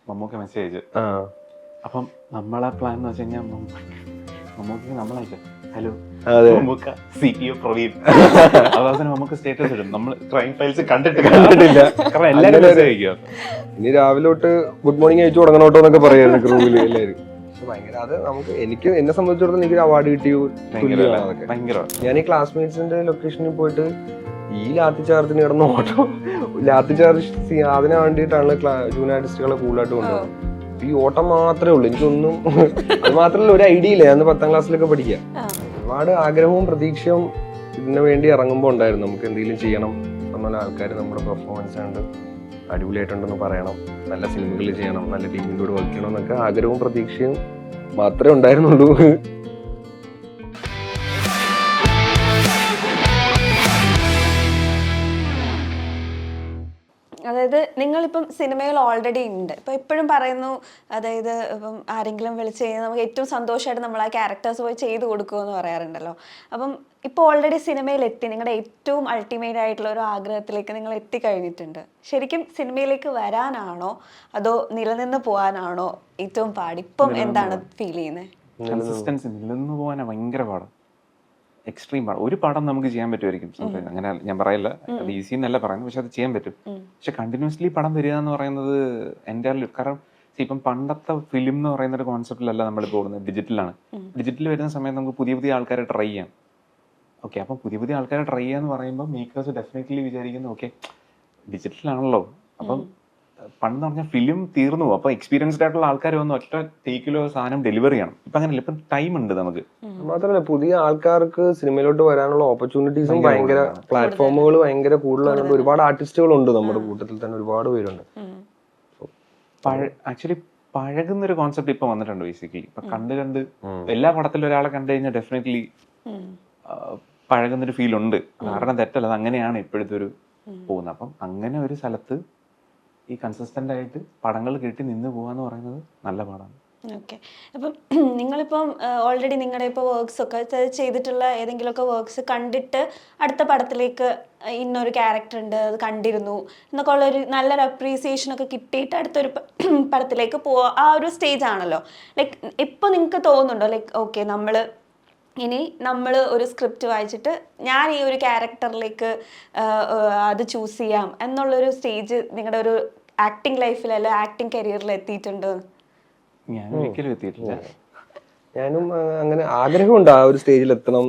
Mammukka message അയച്ചു. അപ്പം നമ്മളെ പ്ലാൻ എന്ന് വെച്ച് കഴിഞ്ഞാൽ മമ്മൂക്ക് നമ്മളയച്ചു, ഹലോ മമ്മൂക്ക CPO പ്രവീൺ. അവസാനം നമുക്ക് സ്റ്റേറ്റസ് ഇടും, നമ്മൾ ക്രൈം ഫയൽസ് കണ്ടിട്ടില്ല. കാരണം എല്ലാവരും മെസ്സേജ് അയക്കുക. ഇനി രാവിലെ തൊട്ട് ഗുഡ് മോർണിംഗ് അയച്ചു തുടങ്ങണോട്ടോ എന്നൊക്കെ പറയായിരുന്നു ക്രൂവില് എല്ലാവരും. ഭയങ്കര അത് നമുക്ക് എന്നെ സംബന്ധിച്ചിടത്തോളം എനിക്കൊരു അവാർഡ് കിട്ടിയ ഭയങ്കര. ഞാൻ ഈ ക്ലാസ്മേറ്റ്സിന്റെ ലൊക്കേഷനിൽ പോയിട്ട് ഈ ലാത്തി ചാർജിന് കിടന്ന ഓട്ടോ, ലാത്തി ചാർജ് അതിന് വേണ്ടിയിട്ടാണ് ജൂനിയർ ആർട്ടിസ്റ്റുകളെ കൂടുതലായിട്ട് കൊണ്ടുപോകുന്നത്. ഈ ഓട്ടം മാത്രമേ ഉള്ളൂ, എനിക്കൊന്നും അത് മാത്രമല്ല ഒരു ഐഡിയ ഇല്ല. ഞാൻ 10ാം ക്ലാസ്സിലൊക്കെ പഠിക്കുക. ഒരുപാട് ആഗ്രഹവും പ്രതീക്ഷയും ഇതിനു വേണ്ടി ഇറങ്ങുമ്പോൾ ഉണ്ടായിരുന്നു. നമുക്ക് എന്തെങ്കിലും ചെയ്യണം എന്നുള്ള ആൾക്കാർ നമ്മുടെ പെർഫോമൻസ് കണ്ട് അടിപൊളിയായിട്ടുണ്ടെന്ന് പറയണം, നല്ല സിനിമകൾ ചെയ്യണം, നല്ല ടീമിൻ്റെ കൂടെ വർക്ക് ചെയ്യണം എന്നൊക്കെ ആഗ്രഹവും പ്രതീക്ഷയും മാത്രമേ ഉണ്ടായിരുന്നുള്ളൂ. അതായത് നിങ്ങളിപ്പം സിനിമയിൽ ഓൾറെഡി ഉണ്ട്, ഇപ്പം എപ്പോഴും പറയുന്നു, അതായത് ഇപ്പം ആരെങ്കിലും വിളിച്ച് കഴിഞ്ഞാൽ നമുക്ക് ഏറ്റവും സന്തോഷമായിട്ട് നമ്മൾ ആ ക്യാരക്ടേഴ്സ് പോയി ചെയ്ത് കൊടുക്കുമെന്ന് പറയാറുണ്ടല്ലോ. അപ്പം ഇപ്പോൾ ഓൾറെഡി സിനിമയിൽ എത്തി, നിങ്ങളുടെ ഏറ്റവും അൾട്ടിമേറ്റ് ആയിട്ടുള്ള ഒരു ആഗ്രഹത്തിലേക്ക് നിങ്ങൾ എത്തിക്കഴിഞ്ഞിട്ടുണ്ട്. ശരിക്കും സിനിമയിലേക്ക് വരാനാണോ അതോ നിലനിന്ന് പോകാനാണോ ഏറ്റവും പാട്? ഇപ്പം എന്താണ് ഫീൽ ചെയ്യുന്നത്? കൺസിസ്റ്റൻസി നിലനിന്ന് പോകാനാണ് ഭയങ്കര പാടാണ്, എക്സ്ട്രീം പാടാണ്. ഒരു പടം നമുക്ക് ചെയ്യാൻ പറ്റുമായിരിക്കും, അങ്ങനെ ഞാൻ പറയില്ല, അത് ഈസി എന്നല്ല പറയുന്നത്, പക്ഷെ അത് ചെയ്യാൻ പറ്റും. പക്ഷെ കണ്ടിന്യൂസ്ലി പടം വരിക എന്ന് പറയുന്നത് എൻ്റെ കാരണം ഇപ്പം പണ്ടത്തെ ഫിലിം എന്ന് പറയുന്ന ഒരു കോൺസെപ്റ്റിലല്ല നമ്മൾ പോകുന്നത്, ഡിജിറ്റലാണ്. ഡിജിറ്റൽ വരുന്ന സമയത്ത് നമുക്ക് പുതിയ പുതിയ ആൾക്കാരെ ട്രൈ ചെയ്യാം. ഓക്കെ, അപ്പം പുതിയ പുതിയ ആൾക്കാരെ ട്രൈ ചെയ്യാന്ന് പറയുമ്പോൾ മേക്കേഴ്സ് ഡെഫിനറ്റ്ലി വിചാരിക്കുന്നു, ഓക്കെ ഡിജിറ്റലാണല്ലോ, അപ്പം പണ്ട് പറഞ്ഞാൽ ഫിലിം തീർന്നു പോകും, അപ്പൊ എക്സ്പീരിയൻസ്ഡ് ആയിട്ടുള്ള ആൾക്കാർ വന്ന് ഒറ്റ ടേക്കിലോ സാധനം ഡെലിവറി ചെയ്യണം. ഇപ്പൊ അങ്ങനെയല്ല, ഇപ്പം ടൈം ഉണ്ട് നമുക്ക്. മാത്രമല്ല പുതിയ ആൾക്കാർക്ക് സിനിമയിലോട്ട് വരാനുള്ള ഓപ്പർച്യൂണിറ്റീസും ഭയങ്കര, പ്ലാറ്റ്ഫോമുകൾ ഭയങ്കര കൂടുതലാണ്. ഒരുപാട് ആർട്ടിസ്റ്റുകളുണ്ട് നമ്മുടെ കൂട്ടത്തിൽ തന്നെ, ഒരുപാട് പേരുണ്ട്. ആക്ച്വലി പഴകുന്ന ഒരു കോൺസെപ്റ്റ് ഇപ്പൊ വന്നിട്ടുണ്ട് ബേസിക്കലി. ഇപ്പൊ കണ്ട് എല്ലാ പടത്തിലും ഒരാളെ കണ്ടു കഴിഞ്ഞാൽ ഡെഫിനറ്റ്ലി പഴകുന്നൊരു ഫീൽ ഉണ്ട്. കാരണം തെറ്റല്ല, അത് അങ്ങനെയാണ് ഇപ്പോഴത്തെ ഒരു പോകുന്നത്. അപ്പം അങ്ങനെ ഒരു സ്ഥലത്ത് ഈ കൺസിസ്റ്റന്റ് ആയിട്ട് പടങ്ങൾ കിട്ടി നിന്ന് പോവാന്ന് പറയുന്നത് നല്ല പാടാണ്. ഓക്കെ, അപ്പം നിങ്ങളിപ്പം ഓൾറെഡി നിങ്ങളുടെ ഇപ്പോൾ വർക്ക്സ് ഒക്കെ ചെയ്തിട്ടുള്ള ഏതെങ്കിലുമൊക്കെ വർക്ക്സ് കണ്ടിട്ട് അടുത്ത പടത്തിലേക്ക് ഇന്നൊരു ക്യാരക്ടർ ഉണ്ട്, അത് കണ്ടിരുന്നു എന്നൊക്കെ ഉള്ളൊരു നല്ലൊരു അപ്രീസിയേഷൻ ഒക്കെ കിട്ടിയിട്ട് അടുത്തൊരു പടത്തിലേക്ക് പോവുക, ആ ഒരു സ്റ്റേജ് ആണല്ലോ. ലൈക്ക് ഇപ്പോൾ നിങ്ങൾക്ക് തോന്നുന്നുണ്ടോ ലൈക്ക് ഓക്കെ നമ്മൾ ഒരു സ്ക്രിപ്റ്റ് വായിച്ചിട്ട് ഞാൻ ഈ ഒരു ക്യാരക്ടറിലേക്ക് അത് ചൂസ് ചെയ്യാം എന്നുള്ളൊരു സ്റ്റേജ് നിങ്ങളുടെ ഒരു ആക്ടിങ് ലൈഫിൽ അല്ല ആക്ടിങ് കരിയറിൽ എത്തിയിട്ടുണ്ടോ? ഞാൻ ഒരിക്കലും എത്തിയിട്ടില്ല. ഞാനും അങ്ങനെ ആഗ്രഹമുണ്ട് ആ ഒരു സ്റ്റേജിൽ എത്തണം,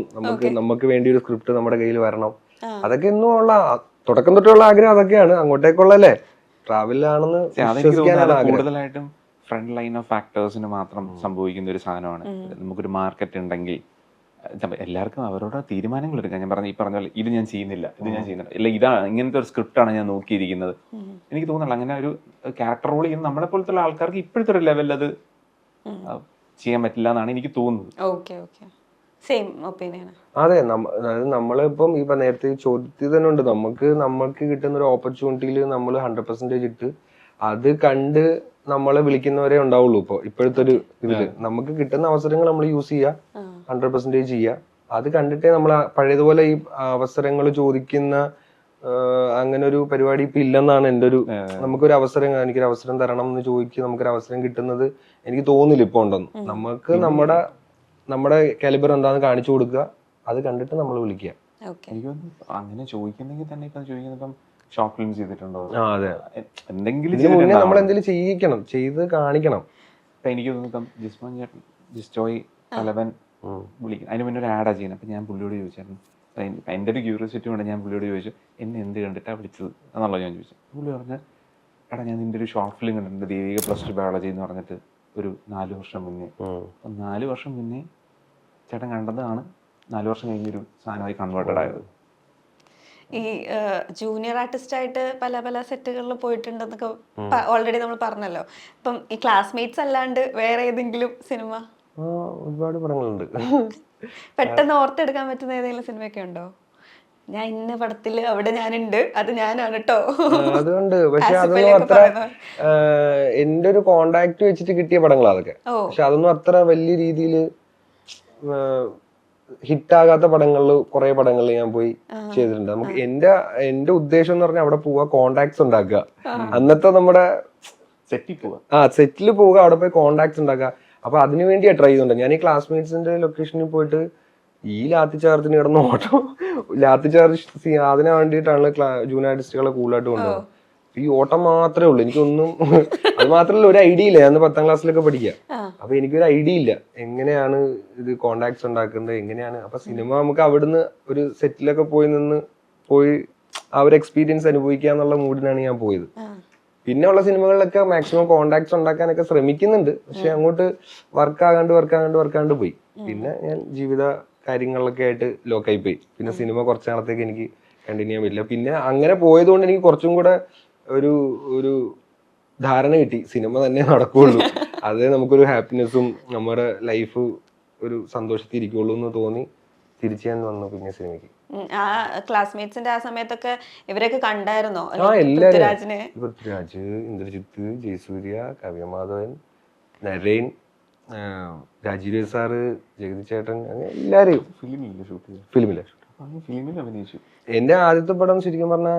നമുക്ക് വേണ്ടി ഒരു സ്ക്രിപ്റ്റ് നമ്മുടെ കയ്യിൽ വരണം. അതൊക്കെ എന്നും ഉള്ള തുടക്കം തൊട്ടുള്ള ആഗ്രഹം അതൊക്കെയാണ്. അങ്ങോട്ടേക്കുള്ളല്ലേ, ട്രാവലിലാണെന്ന് കൂടുതലായിട്ടും ഫ്രണ്ട് ലൈൻ ഓഫ് ആക്ടേഴ്സിന് മാത്രം സംഭവിക്കുന്ന ഒരു സാധനമാണ്. നമുക്കൊരു മാർക്കറ്റ് ഉണ്ടെങ്കിൽ എല്ലാവർക്കും അവരോട് തീരുമാനങ്ങൾ എടുക്കാം. ഞാൻ ഈ പറഞ്ഞ പോലെ ഇത് ഞാൻ ചെയ്യുന്നില്ല, ഇല്ല ഇതാണ് ഇങ്ങനത്തെ ഒരു സ്ക്രിപ്റ്റാണ് ഞാൻ നോക്കിയിരിക്കുന്നത്. എനിക്ക് തോന്നുന്നില്ല അങ്ങനെ ഒരു ക്യാരക്ടർ റോൾ ചെയ്യുന്ന നമ്മളെ പോലത്തെ ആൾക്കാർക്ക് ഇപ്പോഴത്തെ ഒരു ലെവലിൽ അത് ചെയ്യാൻ പറ്റില്ല എന്നാണ് എനിക്ക് തോന്നുന്നത്. അതെ, അതായത് നമ്മളിപ്പം ഇപ്പൊ നേരത്തെ ചോദ്യത്തിൽ തന്നെ ഉണ്ട്, നമ്മൾക്ക് കിട്ടുന്ന ഒരു ഓപ്പർച്യൂണിറ്റിയിൽ നമ്മൾ 100% ഇട്ട് അത് കണ്ട് നമ്മളെ വിളിക്കുന്നവരെ ഉണ്ടാവുള്ളൂ. ഇപ്പോഴത്തെ ഒരു ഇതില് നമുക്ക് കിട്ടുന്ന അവസരങ്ങൾ നമ്മൾ യൂസ് ചെയ്യുക, 100% ചെയ്യുക. അത് കണ്ടിട്ടേ നമ്മൾ പഴയതുപോലെ ഈ അവസരങ്ങൾ ചോദിക്കുന്ന അങ്ങനെ ഒരു പരിപാടി ഇപ്പൊ ഇല്ലെന്നാണ് എൻ്റെ ഒരു, നമുക്കൊരു അവസരം, എനിക്കൊരു അവസരം തരണം എന്ന് ചോദിക്കുക, നമുക്കൊരു അവസരം കിട്ടുന്നത് എനിക്ക് തോന്നില്ല ഇപ്പൊ ഉണ്ടെന്ന്. നമുക്ക് നമ്മുടെ കാലിബർ എന്താന്ന് കാണിച്ചു കൊടുക്കുക, അത് കണ്ടിട്ട് നമ്മൾ വിളിക്കുക. എനിക്ക് അങ്ങനെ ചോദിക്കുന്നെങ്കിൽ തന്നെ ഇപ്പം ചോദിക്കുന്നത് ഷോർട്ട് ഫിലിംസ് ചെയ്തിട്ടുണ്ടോ, എന്തെങ്കിലും നമ്മൾ എന്തെങ്കിലും ചെയ്യിക്കണം, ചെയ്ത് കാണിക്കണം. ഇപ്പൊ എനിക്ക് തോന്നുന്നു ജിസ്റ്റോയ് തലവൻ വിളിക്കും, അതിന് മുന്നേ ഒരു ആഡാ ചെയ്യുന്നത്. അപ്പൊ ഞാൻ പുള്ളിയോട് ചോദിച്ചായിരുന്നു, എൻ്റെ ഒരു ക്യൂരിയോസിറ്റി കൊണ്ട് ഞാൻ പുള്ളിയോട് ചോദിച്ചു എന്നെ എന്ത് കണ്ടിട്ടാണ് വിളിച്ചത് എന്നുള്ളത് ഞാൻ ചോദിച്ചു. പുള്ളി പറഞ്ഞ് എടാ ഞാൻ നിന്റെ ഒരു ഷോർട്ട് ഫിലിം കണ്ടിട്ടുണ്ട്, ദേവിക +2 ബയോളജി എന്ന് പറഞ്ഞിട്ട്, ഒരു 4 വർഷം മുന്നേ. അപ്പം 4 വർഷം മുന്നേ ചേട്ടൻ കണ്ടതാണ് 4 വർഷം കഴിഞ്ഞൊരു സാധനമായി കൺവേർട്ടഡ് ആയത്. ഈ ജൂനിയർ ആർട്ടിസ്റ്റ് ആയിട്ട് പല പല സെറ്റുകളിൽ പോയിട്ടുണ്ടെന്നൊക്കെ ഓൾറെഡി നമ്മൾ പറഞ്ഞല്ലോ. അപ്പം ഈ ക്ലാസ്മേറ്റ്സ് അല്ലാണ്ട് വേറെ ഏതെങ്കിലും സിനിമ? ഒരുപാട് പടങ്ങളുണ്ട്. പെട്ടെന്ന് ഓർത്തെടുക്കാൻ പറ്റുന്ന ഏതെങ്കിലും സിനിമയൊക്കെ ഉണ്ടോ? ഞാൻ ഇന്ന പടത്തില് അവിടെ ഞാനുണ്ട്, അത് ഞാനാണ് കേട്ടോ. അതുകൊണ്ട് പക്ഷെ അതൊന്നും അത്ര എന്റെ ഒരു കോണ്ടാക്ട് വെച്ചിട്ട് കിട്ടിയ പടങ്ങളാ അതൊക്കെ. പക്ഷെ അതൊന്നും അത്ര വലിയ രീതിയിൽ ഹിറ്റാകാത്ത പടങ്ങളില് കുറെ പടങ്ങളിൽ ഞാൻ പോയി ചെയ്തിട്ടുണ്ട്. നമുക്ക് എന്റെ ഉദ്ദേശം എന്ന് പറഞ്ഞാൽ അവിടെ പോവാ, കോണ്ടാക്ട്സ് ഉണ്ടാക്കുക. അന്നത്തെ നമ്മുടെ സെറ്റിൽ പോവാ. സെറ്റിൽ പോവുക, അവിടെ പോയി കോണ്ടാക്ട്സ് ഉണ്ടാക്കുക. അപ്പൊ അതിനു വേണ്ടിയാ ട്രൈ ചെയ്യുന്നുണ്ട്. ഞാൻ ഈ ക്ലാസ്മേറ്റ്സിന്റെ ലൊക്കേഷനിൽ പോയിട്ട് ഈ ലാത്തി ചാർജിന് കിടന്ന ഓട്ടം, ലാത്തി ചാർജ് അതിന് വേണ്ടിയിട്ടാണ് ജൂനിയർ ആർട്ടിസ്റ്റുകളെ കൂടുതലായിട്ട് കൊണ്ടുപോകുന്നത്. ഈ ഓട്ടം മാത്രമേ ഉള്ളൂ, എനിക്കൊന്നും അത് മാത്രമല്ല ഒരു ഐഡിയ ഇല്ല. ഞാൻ 10ാം ക്ലാസ്സിലൊക്കെ പഠിക്കുക. അപ്പൊ എനിക്കൊരു ഐഡിയ ഇല്ല എങ്ങനെയാണ് ഇത് കോണ്ടാക്ട്സ് ഉണ്ടാക്കുന്നത്, എങ്ങനെയാണ്. അപ്പൊ സിനിമ നമുക്ക് അവിടുന്ന് ഒരു സെറ്റിലൊക്കെ പോയി ആ ഒരു എക്സ്പീരിയൻസ് അനുഭവിക്കുക എന്നുള്ള മൂഡിനാണ് ഞാൻ പോയത്. പിന്നെ ഉള്ള സിനിമകളിലൊക്കെ മാക്സിമം കോണ്ടാക്ട്സ് ഉണ്ടാക്കാനൊക്കെ ശ്രമിക്കുന്നുണ്ട്. പക്ഷെ അങ്ങോട്ട് വർക്കാകാണ്ട് പോയി. പിന്നെ ഞാൻ ജീവിത കാര്യങ്ങളിലൊക്കെ ആയിട്ട് ലോക്കായി പോയി. പിന്നെ സിനിമ കുറച്ച് നാളത്തേക്ക് എനിക്ക് കണ്ടിന്യൂ ചെയ്യാൻ പറ്റില്ല. പിന്നെ അങ്ങനെ പോയതുകൊണ്ട് എനിക്ക് കുറച്ചും കൂടെ ഒരു ധാരണ കിട്ടി, സിനിമ തന്നെ നടക്കുകയുള്ളൂ, അതേ നമുക്കൊരു ഹാപ്പിനെസ്സും നമ്മുടെ ലൈഫ് ഒരു സന്തോഷത്തിൽ ഇരിക്കുള്ളൂ എന്ന് തോന്നി തിരിച്ചു ഞാൻ വന്നു പിന്നെ സിനിമയ്ക്ക്. ആ ക്ലാസ്മേറ്റ്സിന്റെ ആ സമയത്തൊക്കെ ഇവരൊക്കെ കണ്ടായിരുന്നോ? പൃഥ്വിരാജ്, ഇന്ദ്രജിത്ത്, ജയസൂര്യ, കാവ്യമാധവൻ, നരേൻ, രാജീവ് സാറ്, ജഗതി ചേട്ടൻ, അങ്ങനെ എല്ലാരെയും. ഫിലിമില്ല അഭിനയിച്ചു. എന്റെ ആദ്യത്തെ പടം ശരിക്കും പറഞ്ഞ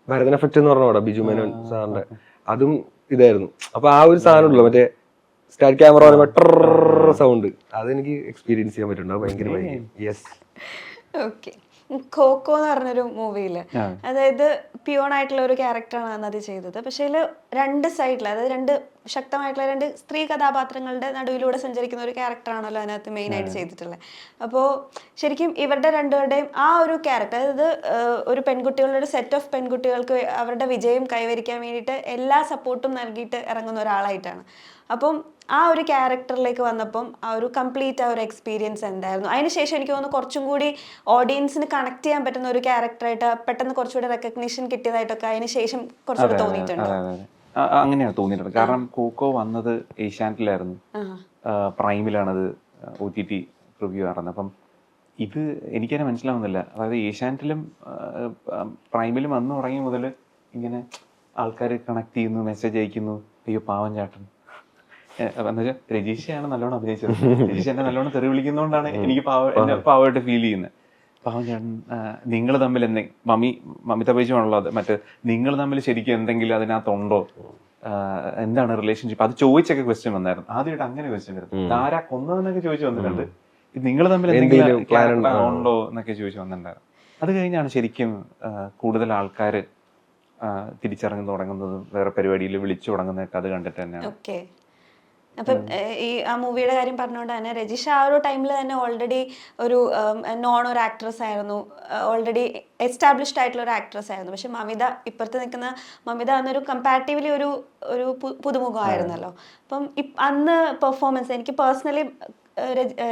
ഭരതൻ എഫക്ട് എന്ന് പറഞ്ഞ പടം, ബിജു മേനോൻ സാറിന്റെ, അതും ഇതായിരുന്നു. അപ്പൊ ആ ഒരു സാധനം ഉണ്ടല്ലോ, മറ്റേ സ്റ്റാർട്ട് ക്യാമറ സൗണ്ട്, അതെനിക്ക് എക്സ്പീരിയൻസ് ചെയ്യാൻ പറ്റുന്നുണ്ട്. ഭയങ്കര യെസ്. ഓക്കെ. ഖോഖോ എന്ന് പറഞ്ഞൊരു മൂവിയില്, അതായത് പിയോൺ ആയിട്ടുള്ള ഒരു ക്യാരക്ടറാണ് അത് ചെയ്തത്. പക്ഷേ അതിൽ രണ്ട് സൈഡിൽ, അതായത് രണ്ട് ശക്തമായിട്ടുള്ള രണ്ട് സ്ത്രീ കഥാപാത്രങ്ങളുടെ നടുവിലൂടെ സഞ്ചരിക്കുന്ന ഒരു ക്യാരക്ടറാണല്ലോ അതിനകത്ത് മെയിനായിട്ട് ചെയ്തിട്ടുള്ളത്. അപ്പോൾ ശരിക്കും ഇവരുടെ രണ്ടുപേരുടെയും ആ ഒരു ക്യാരക്ടർ, അതായത് ഒരു പെൺകുട്ടികളുടെ ഒരു സെറ്റ് ഓഫ് പെൺകുട്ടികൾക്ക് അവരുടെ വിജയം കൈവരിക്കാൻ വേണ്ടിയിട്ട് എല്ലാ സപ്പോർട്ടും നൽകിയിട്ട് ഇറങ്ങുന്ന ഒരാളായിട്ടാണ്. അപ്പം ആ ഒരു ക്യാരക്ടറിലേക്ക് വന്നപ്പം ആ ഒരു കംപ്ലീറ്റ് ആ ഒരു എക്സ്പീരിയൻസ് എന്തായിരുന്നു? അതിനുശേഷം എനിക്ക് തോന്നുന്നു കുറച്ചും കൂടി ഓഡിയൻസിന് കണക്ട് ചെയ്യാൻ പറ്റുന്ന ഒരു ക്യാരക്ടറായിട്ട് പെട്ടെന്ന് കുറച്ചുകൂടി റെക്കഗ്നീഷൻ കിട്ടിയതായിട്ടൊക്കെ അതിന് ശേഷം കുറച്ചുകൂടി തോന്നിയിട്ടുണ്ട്. അങ്ങനെയാണ് തോന്നിയിട്ടുണ്ട്. കാരണം ഖോഖോ വന്നത് ഏഷ്യാനെറ്റിലായിരുന്നു, പ്രൈമിലാണത് OTT റിവ്യൂ നടന്നത്. അപ്പം ഇത് എനിക്കതിനെ മനസ്സിലാവുന്നില്ല. അതായത് ഏഷ്യാനെറ്റിലും പ്രൈമിലും വന്നു തുടങ്ങിയ മുതൽ ഇങ്ങനെ ആൾക്കാർ കണക്ട് ചെയ്യുന്നു, മെസ്സേജ് അയക്കുന്നു, അയ്യോ പാവം ചേട്ടൻ എന്നുവെച്ചാൽ രജീഷയാണ് നല്ലോണം അഭിനയിച്ചത്. രജീഷ് എന്നെ നല്ലോണം തെറി വിളിക്കുന്നതുകൊണ്ടാണ് എനിക്ക് എന്നെ പാവമായിട്ട് ഫീൽ ചെയ്യുന്നത്. പാവം ചേട്ടൻ നിങ്ങൾ തമ്മിൽ മമിത ബൈജുവാണല്ലോ അത്, മറ്റേ നിങ്ങൾ തമ്മിൽ ശരിക്കും എന്തെങ്കിലും അതിനകത്തുണ്ടോ, എന്താണ് റിലേഷൻഷിപ്പ്, അത് ചോദിച്ചൊക്കെ ക്വസ്റ്റ്യൻ വന്നായിരുന്നു. ആദ്യമായിട്ട് അങ്ങനെ ക്വസ്റ്റ്യൻ വരുന്നത്, ആരാ കൊന്നതെന്നൊക്കെ ചോദിച്ചു വന്നിട്ടുണ്ട്. നിങ്ങൾ തമ്മിൽ എന്തെങ്കിലും ഉണ്ടോ എന്നൊക്കെ ചോദിച്ചു വന്നിട്ടുണ്ടായിരുന്നു. അത് കഴിഞ്ഞാണ് ശരിക്കും കൂടുതൽ ആൾക്കാർ തിരിച്ചറിഞ്ഞു തുടങ്ങുന്നതും വേറെ പരിപാടിയിൽ വിളിച്ചു തുടങ്ങുന്നതൊക്കെ അത് കണ്ടിട്ട് തന്നെയാണ്. ഓക്കെ. അപ്പം ഈ ആ മൂവിയുടെ കാര്യം പറഞ്ഞുകൊണ്ട് തന്നെ രജിഷ ആ ഒരു ടൈമിൽ തന്നെ ഓൾറെഡി ഒരു ഒരു ആക്ട്രസ് ആയിരുന്നു, ഓൾറെഡി എസ്റ്റാബ്ലിഷ്ഡ് ആയിട്ടുള്ള ഒരു ആക്ട്രസ് ആയിരുന്നു. പക്ഷെ മമിത, ഇപ്പുറത്ത് നിൽക്കുന്ന മമിത എന്നൊരു കമ്പാരിറ്റീവ്ലി ഒരു പുതുമുഖമായിരുന്നല്ലോ. അപ്പം അന്ന് പെർഫോമൻസ് എനിക്ക് പേഴ്സണലി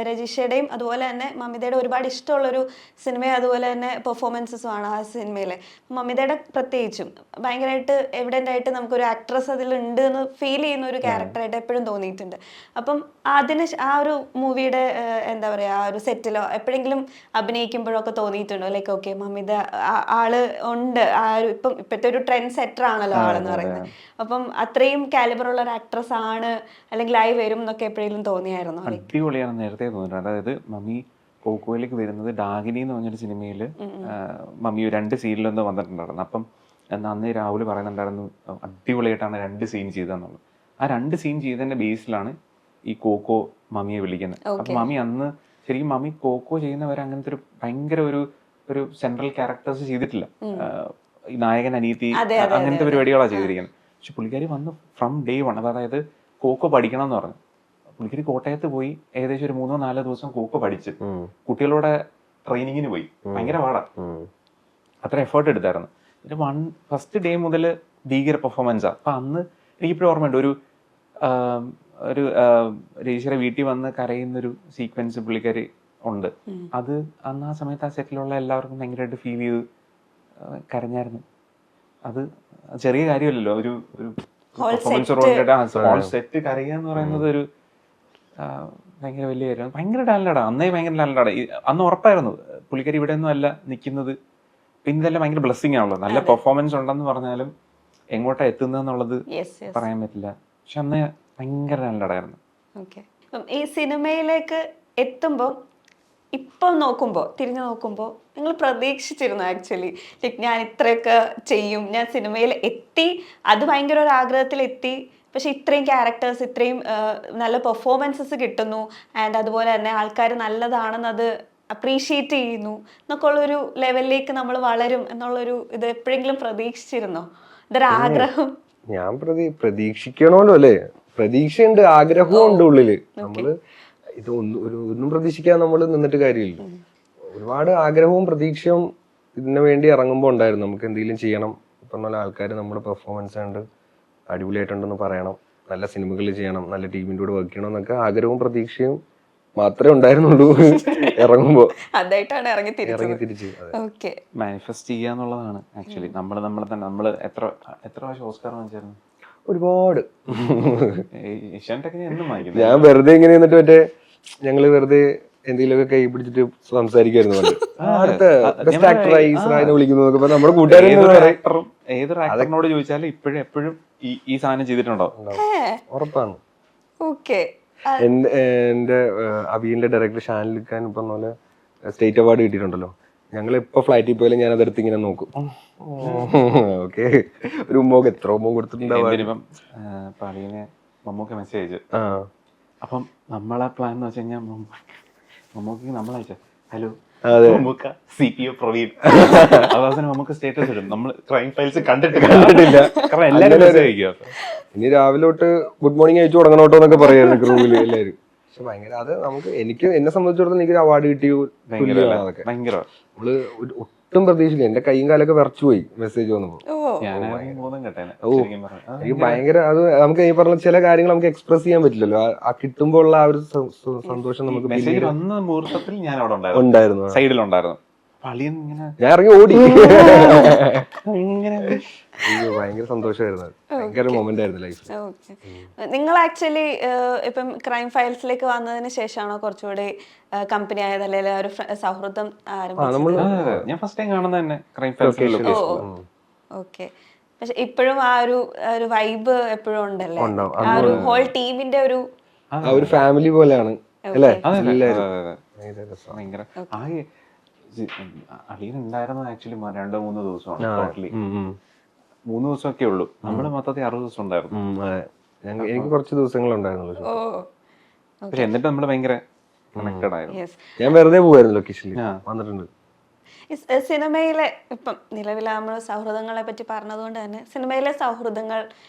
രജിഷയുടെയും അതുപോലെ തന്നെ മമിതയുടെ ഒരുപാട് ഇഷ്ടമുള്ളൊരു സിനിമയും അതുപോലെ തന്നെ പെർഫോമൻസസുമാണ് ആ സിനിമയിലെ. മമിതയുടെ പ്രത്യേകിച്ചും ഭയങ്കരമായിട്ട് എവിഡൻ്റ് ആയിട്ട് നമുക്കൊരു ആക്ട്രസ് അതിലുണ്ട് എന്ന് ഫീൽ ചെയ്യുന്ന ഒരു ക്യാരക്ടറായിട്ട് എപ്പോഴും തോന്നിയിട്ടുണ്ട്. അപ്പം അതിന് ആ ഒരു മൂവിയുടെ എന്താ പറയുക, ആ ഒരു സെറ്റിലോ എപ്പോഴെങ്കിലും അഭിനയിക്കുമ്പോഴൊക്കെ തോന്നിയിട്ടുണ്ടോ ലൈക്ക് ഓക്കെ മമിത ആള് ഉണ്ട്, ആ ഒരു ഇപ്പോഴത്തെ ഒരു ട്രെൻഡ് സെറ്റർ ആണല്ലോ ആളെന്ന് പറയുന്നത്, അപ്പം അത്രയും കാലിബറുള്ള ഒരു ആക്ട്രസ് ആണ് അല്ലെങ്കിൽ ആയി വരും എന്നൊക്കെ എപ്പോഴെങ്കിലും തോന്നിയായിരുന്നു? അടിപൊളിയാണ് നേരത്തെ തോന്നിയിട്ടുണ്ട്. അതായത് മമ്മി ഖോഖോയിലേക്ക് വരുന്നത് ഡാഗിനി എന്ന് പറഞ്ഞൊരു സിനിമയിൽ മമ്മി 2 സീനിലൊന്ന് വന്നിട്ടുണ്ടായിരുന്നു. അപ്പം അന്ന് രാഹുൽ പറയുന്നുണ്ടായിരുന്നു അടിപൊളിയായിട്ടാണ് 2 സീൻ ചെയ്തതെന്നുള്ളത്. ആ 2 സീൻ ചെയ്തതിന്റെ ബേസിലാണ് ഈ ഖോഖോ മമ്മിയെ വിളിക്കുന്നത്. അപ്പം മമ്മി അന്ന് ശരിക്കും മമ്മി ഖോഖോ ചെയ്യുന്നവരെ അങ്ങനത്തെ ഒരു ഭയങ്കര ഒരു സെൻട്രൽ ക്യാരക്ടേഴ്സ് ചെയ്തിട്ടില്ല. ഈ നായകൻ അനീതി അങ്ങനത്തെ പരിപാടികളാണ് ചെയ്തിരിക്കുന്നത്. പക്ഷെ പുള്ളിക്കാരി വന്ന് ഫ്രം ഡേ 1, അതായത് ഖോഖോ പഠിക്കണം എന്ന് പറഞ്ഞു. പുള്ളിക്കാരി കോട്ടയത്ത് പോയി ഏകദേശം ഒരു 3-4 ദിവസം ഖോഖോ പഠിച്ച് കുട്ടികളോടെ ട്രെയിനിങ്ങിന് പോയി. ഭയങ്കര പാടാ, അത്ര എഫേർട്ട് എടുത്തായിരുന്നു. പിന്നെ ഫസ്റ്റ് ഡേ മുതൽ ഭീകര പെർഫോമൻസാണ്. അപ്പം അന്ന് എനിക്കിപ്പോഴും ഓർമ്മയുണ്ട്, ഒരു രജിസ്റ്ററെ വീട്ടിൽ വന്ന് കരയുന്നൊരു സീക്വൻസ് പുള്ളിക്കാരി ഉണ്ട്. അത് അന്ന് ആ സമയത്ത് ആ സെറ്റിലുള്ള എല്ലാവർക്കും ഭയങ്കരമായിട്ട് ഫീൽ ചെയ്ത് കരഞ്ഞായിരുന്നു. അത് ചെറിയ കാര്യമല്ലല്ലോ, ഒരു പെർഫോമൻസ് ഓറിയന്റഡ് സെറ്റ് കരയുക എന്ന് പറയുന്നത് ഒരു ഭയങ്കര വലിയ കാര്യമാണ്. ഭയങ്കര ടാലന്റാണ്, അന്നേ ഭയങ്കര ടാലന്റാണ്. അന്ന് ഉറപ്പായിരുന്നു പുള്ളിക്കാരി ഇവിടെ ഒന്നും അല്ല നിൽക്കുന്നത്. പിന്നെ ഇതെല്ലാം ഭയങ്കര ബ്ലെസ്സിങ് ആണല്ലോ, നല്ല പെർഫോമൻസ് ഉണ്ടെന്ന് പറഞ്ഞാലും എങ്ങോട്ടാ എത്തുന്നതെന്നുള്ളത് പറയാൻ പറ്റില്ല. പക്ഷെ അന്ന് ഭയങ്കര ടാലന്റായിരുന്നു. ഈ സിനിമയിലേക്ക് എത്തുമ്പോൾ ഇപ്പം നോക്കുമ്പോൾ തിരിഞ്ഞു നോക്കുമ്പോൾ നിങ്ങൾ പ്രതീക്ഷിച്ചിരുന്നു ആക്ച്വലി ലൈക്ക് ഞാൻ ഇത്രയൊക്കെ ചെയ്യും, ഞാൻ സിനിമയിൽ എത്തി, അത് ഭയങ്കര ഒരു ആഗ്രഹത്തിൽ എത്തി, പക്ഷെ ഇത്രയും ക്യാരക്ടേഴ്സ്, ഇത്രയും നല്ല പെർഫോമൻസസ് കിട്ടുന്നു, ആൻഡ് അതുപോലെ തന്നെ ആൾക്കാർ നല്ലതാണെന്ന് അത് അപ്രീഷിയേറ്റ് ചെയ്യുന്നു എന്നൊക്കെ ഉള്ളൊരു ലെവലിലേക്ക് നമ്മൾ വളരും എന്നുള്ളൊരു ഇത് എപ്പോഴെങ്കിലും പ്രതീക്ഷിച്ചിരുന്നോ? ഇതൊരു ആഗ്രഹം. ഞാൻ പ്രതീക്ഷിക്കണമല്ലോ അല്ലേ, പ്രതീക്ഷയുണ്ട്, ആഗ്രഹവും ഉണ്ട് ഉള്ളില്. നമ്മള് ഇത് ഒന്നും പ്രതീക്ഷിക്കാൻ നമ്മൾ നിന്നിട്ട് കാര്യമില്ല. ഒരുപാട് ആഗ്രഹവും പ്രതീക്ഷയും ഇതിനു വേണ്ടി ഇറങ്ങുമ്പോൾ ഉണ്ടായിരുന്നു. നമുക്ക് എന്തെങ്കിലും ചെയ്യണം, പറഞ്ഞ ആൾക്കാർ നമ്മുടെ പെർഫോമൻസ് ഉണ്ട് അടിപൊളിയായിട്ടുണ്ടെന്ന് പറയണം, നല്ല സിനിമകൾ ചെയ്യണം, നല്ല ടീമിൻ്റെ കൂടെ വർക്ക് ചെയ്യണം എന്നൊക്കെ ആഗ്രഹവും പ്രതീക്ഷയും മാത്രമേ ഉണ്ടായിരുന്നുള്ളൂ ഇറങ്ങുമ്പോ. അതായിട്ടാണ് ഇറങ്ങി തിരിച്ച് മാനിഫെസ്റ്റ് ചെയ്യാന്നുള്ളതാണ് ആക്ച്വലി. നമ്മൾ എത്ര പ്രാവശ്യം ഓസ്കാർ വാങ്ങിച്ചായിരുന്നു? ഒരുപാട്. ഞാൻ വെറുതെ ഇങ്ങനെ നിന്നിട്ട് മറ്റേ ഞങ്ങള് വെറുതെ എന്തെങ്കിലുമൊക്കെ കൈ പിടിച്ചിട്ട് സംസാരിക്കുമായിരുന്നു. നമ്മുടെ കൂട്ടുകാരും ഏതൊരു ആക്ടറിനോട് ചോദിച്ചാലും എപ്പോഴും ഈ സാധനം ചെയ്തിട്ടുണ്ടോ? ഉറപ്പാണ്. എന്റെ അബീന്റെ ഡയറക്ടർ ഷാനിൽ ഖാൻ പറഞ്ഞ പോലെ സ്റ്റേറ്റ് അവാർഡ് കിട്ടിയിട്ടുണ്ടല്ലോ. ഞങ്ങൾ എപ്പോ ഫ്ലൈറ്റിൽ പോയാലും ഞാൻ അതെടുത്ത് ഇങ്ങനെ നോക്കും. ഓക്കെ, ഒരു ഉമ്മോക്ക് എത്ര ഉമ്മ കൊടുത്തിട്ടുണ്ടാവും. മമ്മൂക്ക മെസ്സേജ് അയച്ചു. അപ്പം നമ്മളെ പ്ലാൻ എന്ന് വെച്ച് കഴിഞ്ഞാൽ മമ്മൂക്ക് നമ്മളയച്ച ഹലോ മമ്മൂക്ക CPO പ്രവീൺ, അവസാനം നമുക്ക് സ്റ്റേറ്റസ് ഇടും നമ്മൾ ക്രൈം ഫയൽസ് കണ്ടിട്ടില്ല. കാരണം എല്ലാവരും ഇനി രാവിലെ തൊട്ട് ഗുഡ് മോർണിംഗ് അയച്ചു തുടങ്ങണോട്ടോ എന്നൊക്കെ പറയായിരുന്നു ക്രൂവില് എല്ലാവരും. പക്ഷെ ഭയങ്കര അത് എന്നെ സംബന്ധിച്ചിടത്തോളം എനിക്കൊരു അവാർഡ് കിട്ടിയ അതൊക്കെ ഭയങ്കര നമ്മള് ഒട്ടും പ്രതീക്ഷിക്കില്ല. എന്റെ കൈയും കാലൊക്കെ വിറച്ചു പോയി മെസ്സേജ് വന്നപ്പോ. എനിക്ക് ഭയങ്കര അത് നമുക്ക് ഈ പറഞ്ഞ ചില കാര്യങ്ങൾ നമുക്ക് എക്സ്പ്രസ് ചെയ്യാൻ പറ്റില്ലല്ലോ. ആ കിട്ടുമ്പോൾ ഉള്ള ആ ഒരു സന്തോഷം നമുക്ക് മെസ്സേജ് വന്ന മുഹൂർത്തത്തിൽ ഞാൻ അവിടെ ഉണ്ടായിരുന്നു, സൈഡിലുണ്ടായിരുന്നു. ഞാൻ ഇറങ്ങി ഓടി. ഭയങ്കര സന്തോഷമായിരുന്നു, ഭയങ്കര മൊമെന്റ് ആയിരുന്നു ലൈഫ്. നിങ്ങൾ ആക്ച്വലി ഇപ്പം ക്രൈം ഫയൽസിലേക്ക് വന്നതിന് ശേഷമാണോ കുറച്ചുകൂടി കമ്പനി ആയത്, അല്ലെങ്കിൽ ഒരു സൗഹൃദം ആരംഭിച്ചത്? ഞാൻ ഫസ്റ്റ് ടൈം കാണുന്നത് തന്നെ ക്രൈം ഫയൽസ്. ഓക്കെ, പക്ഷെ ഇപ്പോഴും ആ ഒരു വൈബ് എപ്പോഴും ഉണ്ടല്ലേ, ആ ഒരു ഹോൾ ടീമിന്റെ ഒരു ഫാമിലി പോലെയാണ് അല്ലേ? ഭയങ്കര അളിയൻ ഉണ്ടായിരുന്നത് ആക്ച്വലി 2-3 ദിവസമാണ് ടോട്ടലി. 3 ദിവസമൊക്കെ ഉള്ളൂ. നമ്മള് മൊത്തത്തിൽ 60 ദിവസം ഉണ്ടായിരുന്നു. എനിക്ക് കുറച്ച് ദിവസങ്ങളുണ്ടായിരുന്നുള്ളൂ. പക്ഷെ എന്നിട്ട് നമ്മള് ഭയങ്കര കണക്റ്റഡ് ആയിരുന്നു. ഞാൻ വെറുതെ പോവായിരുന്നു ലൊക്കേഷനിൽ വന്നിട്ടുണ്ട്. സിനിമയിലെ ഇപ്പം നിലവിലെ നമ്മൾ സൗഹൃദങ്ങളെ പറ്റി പറഞ്ഞതുകൊണ്ട് തന്നെ സിനിമയിലെ സൗഹൃദങ്ങൾ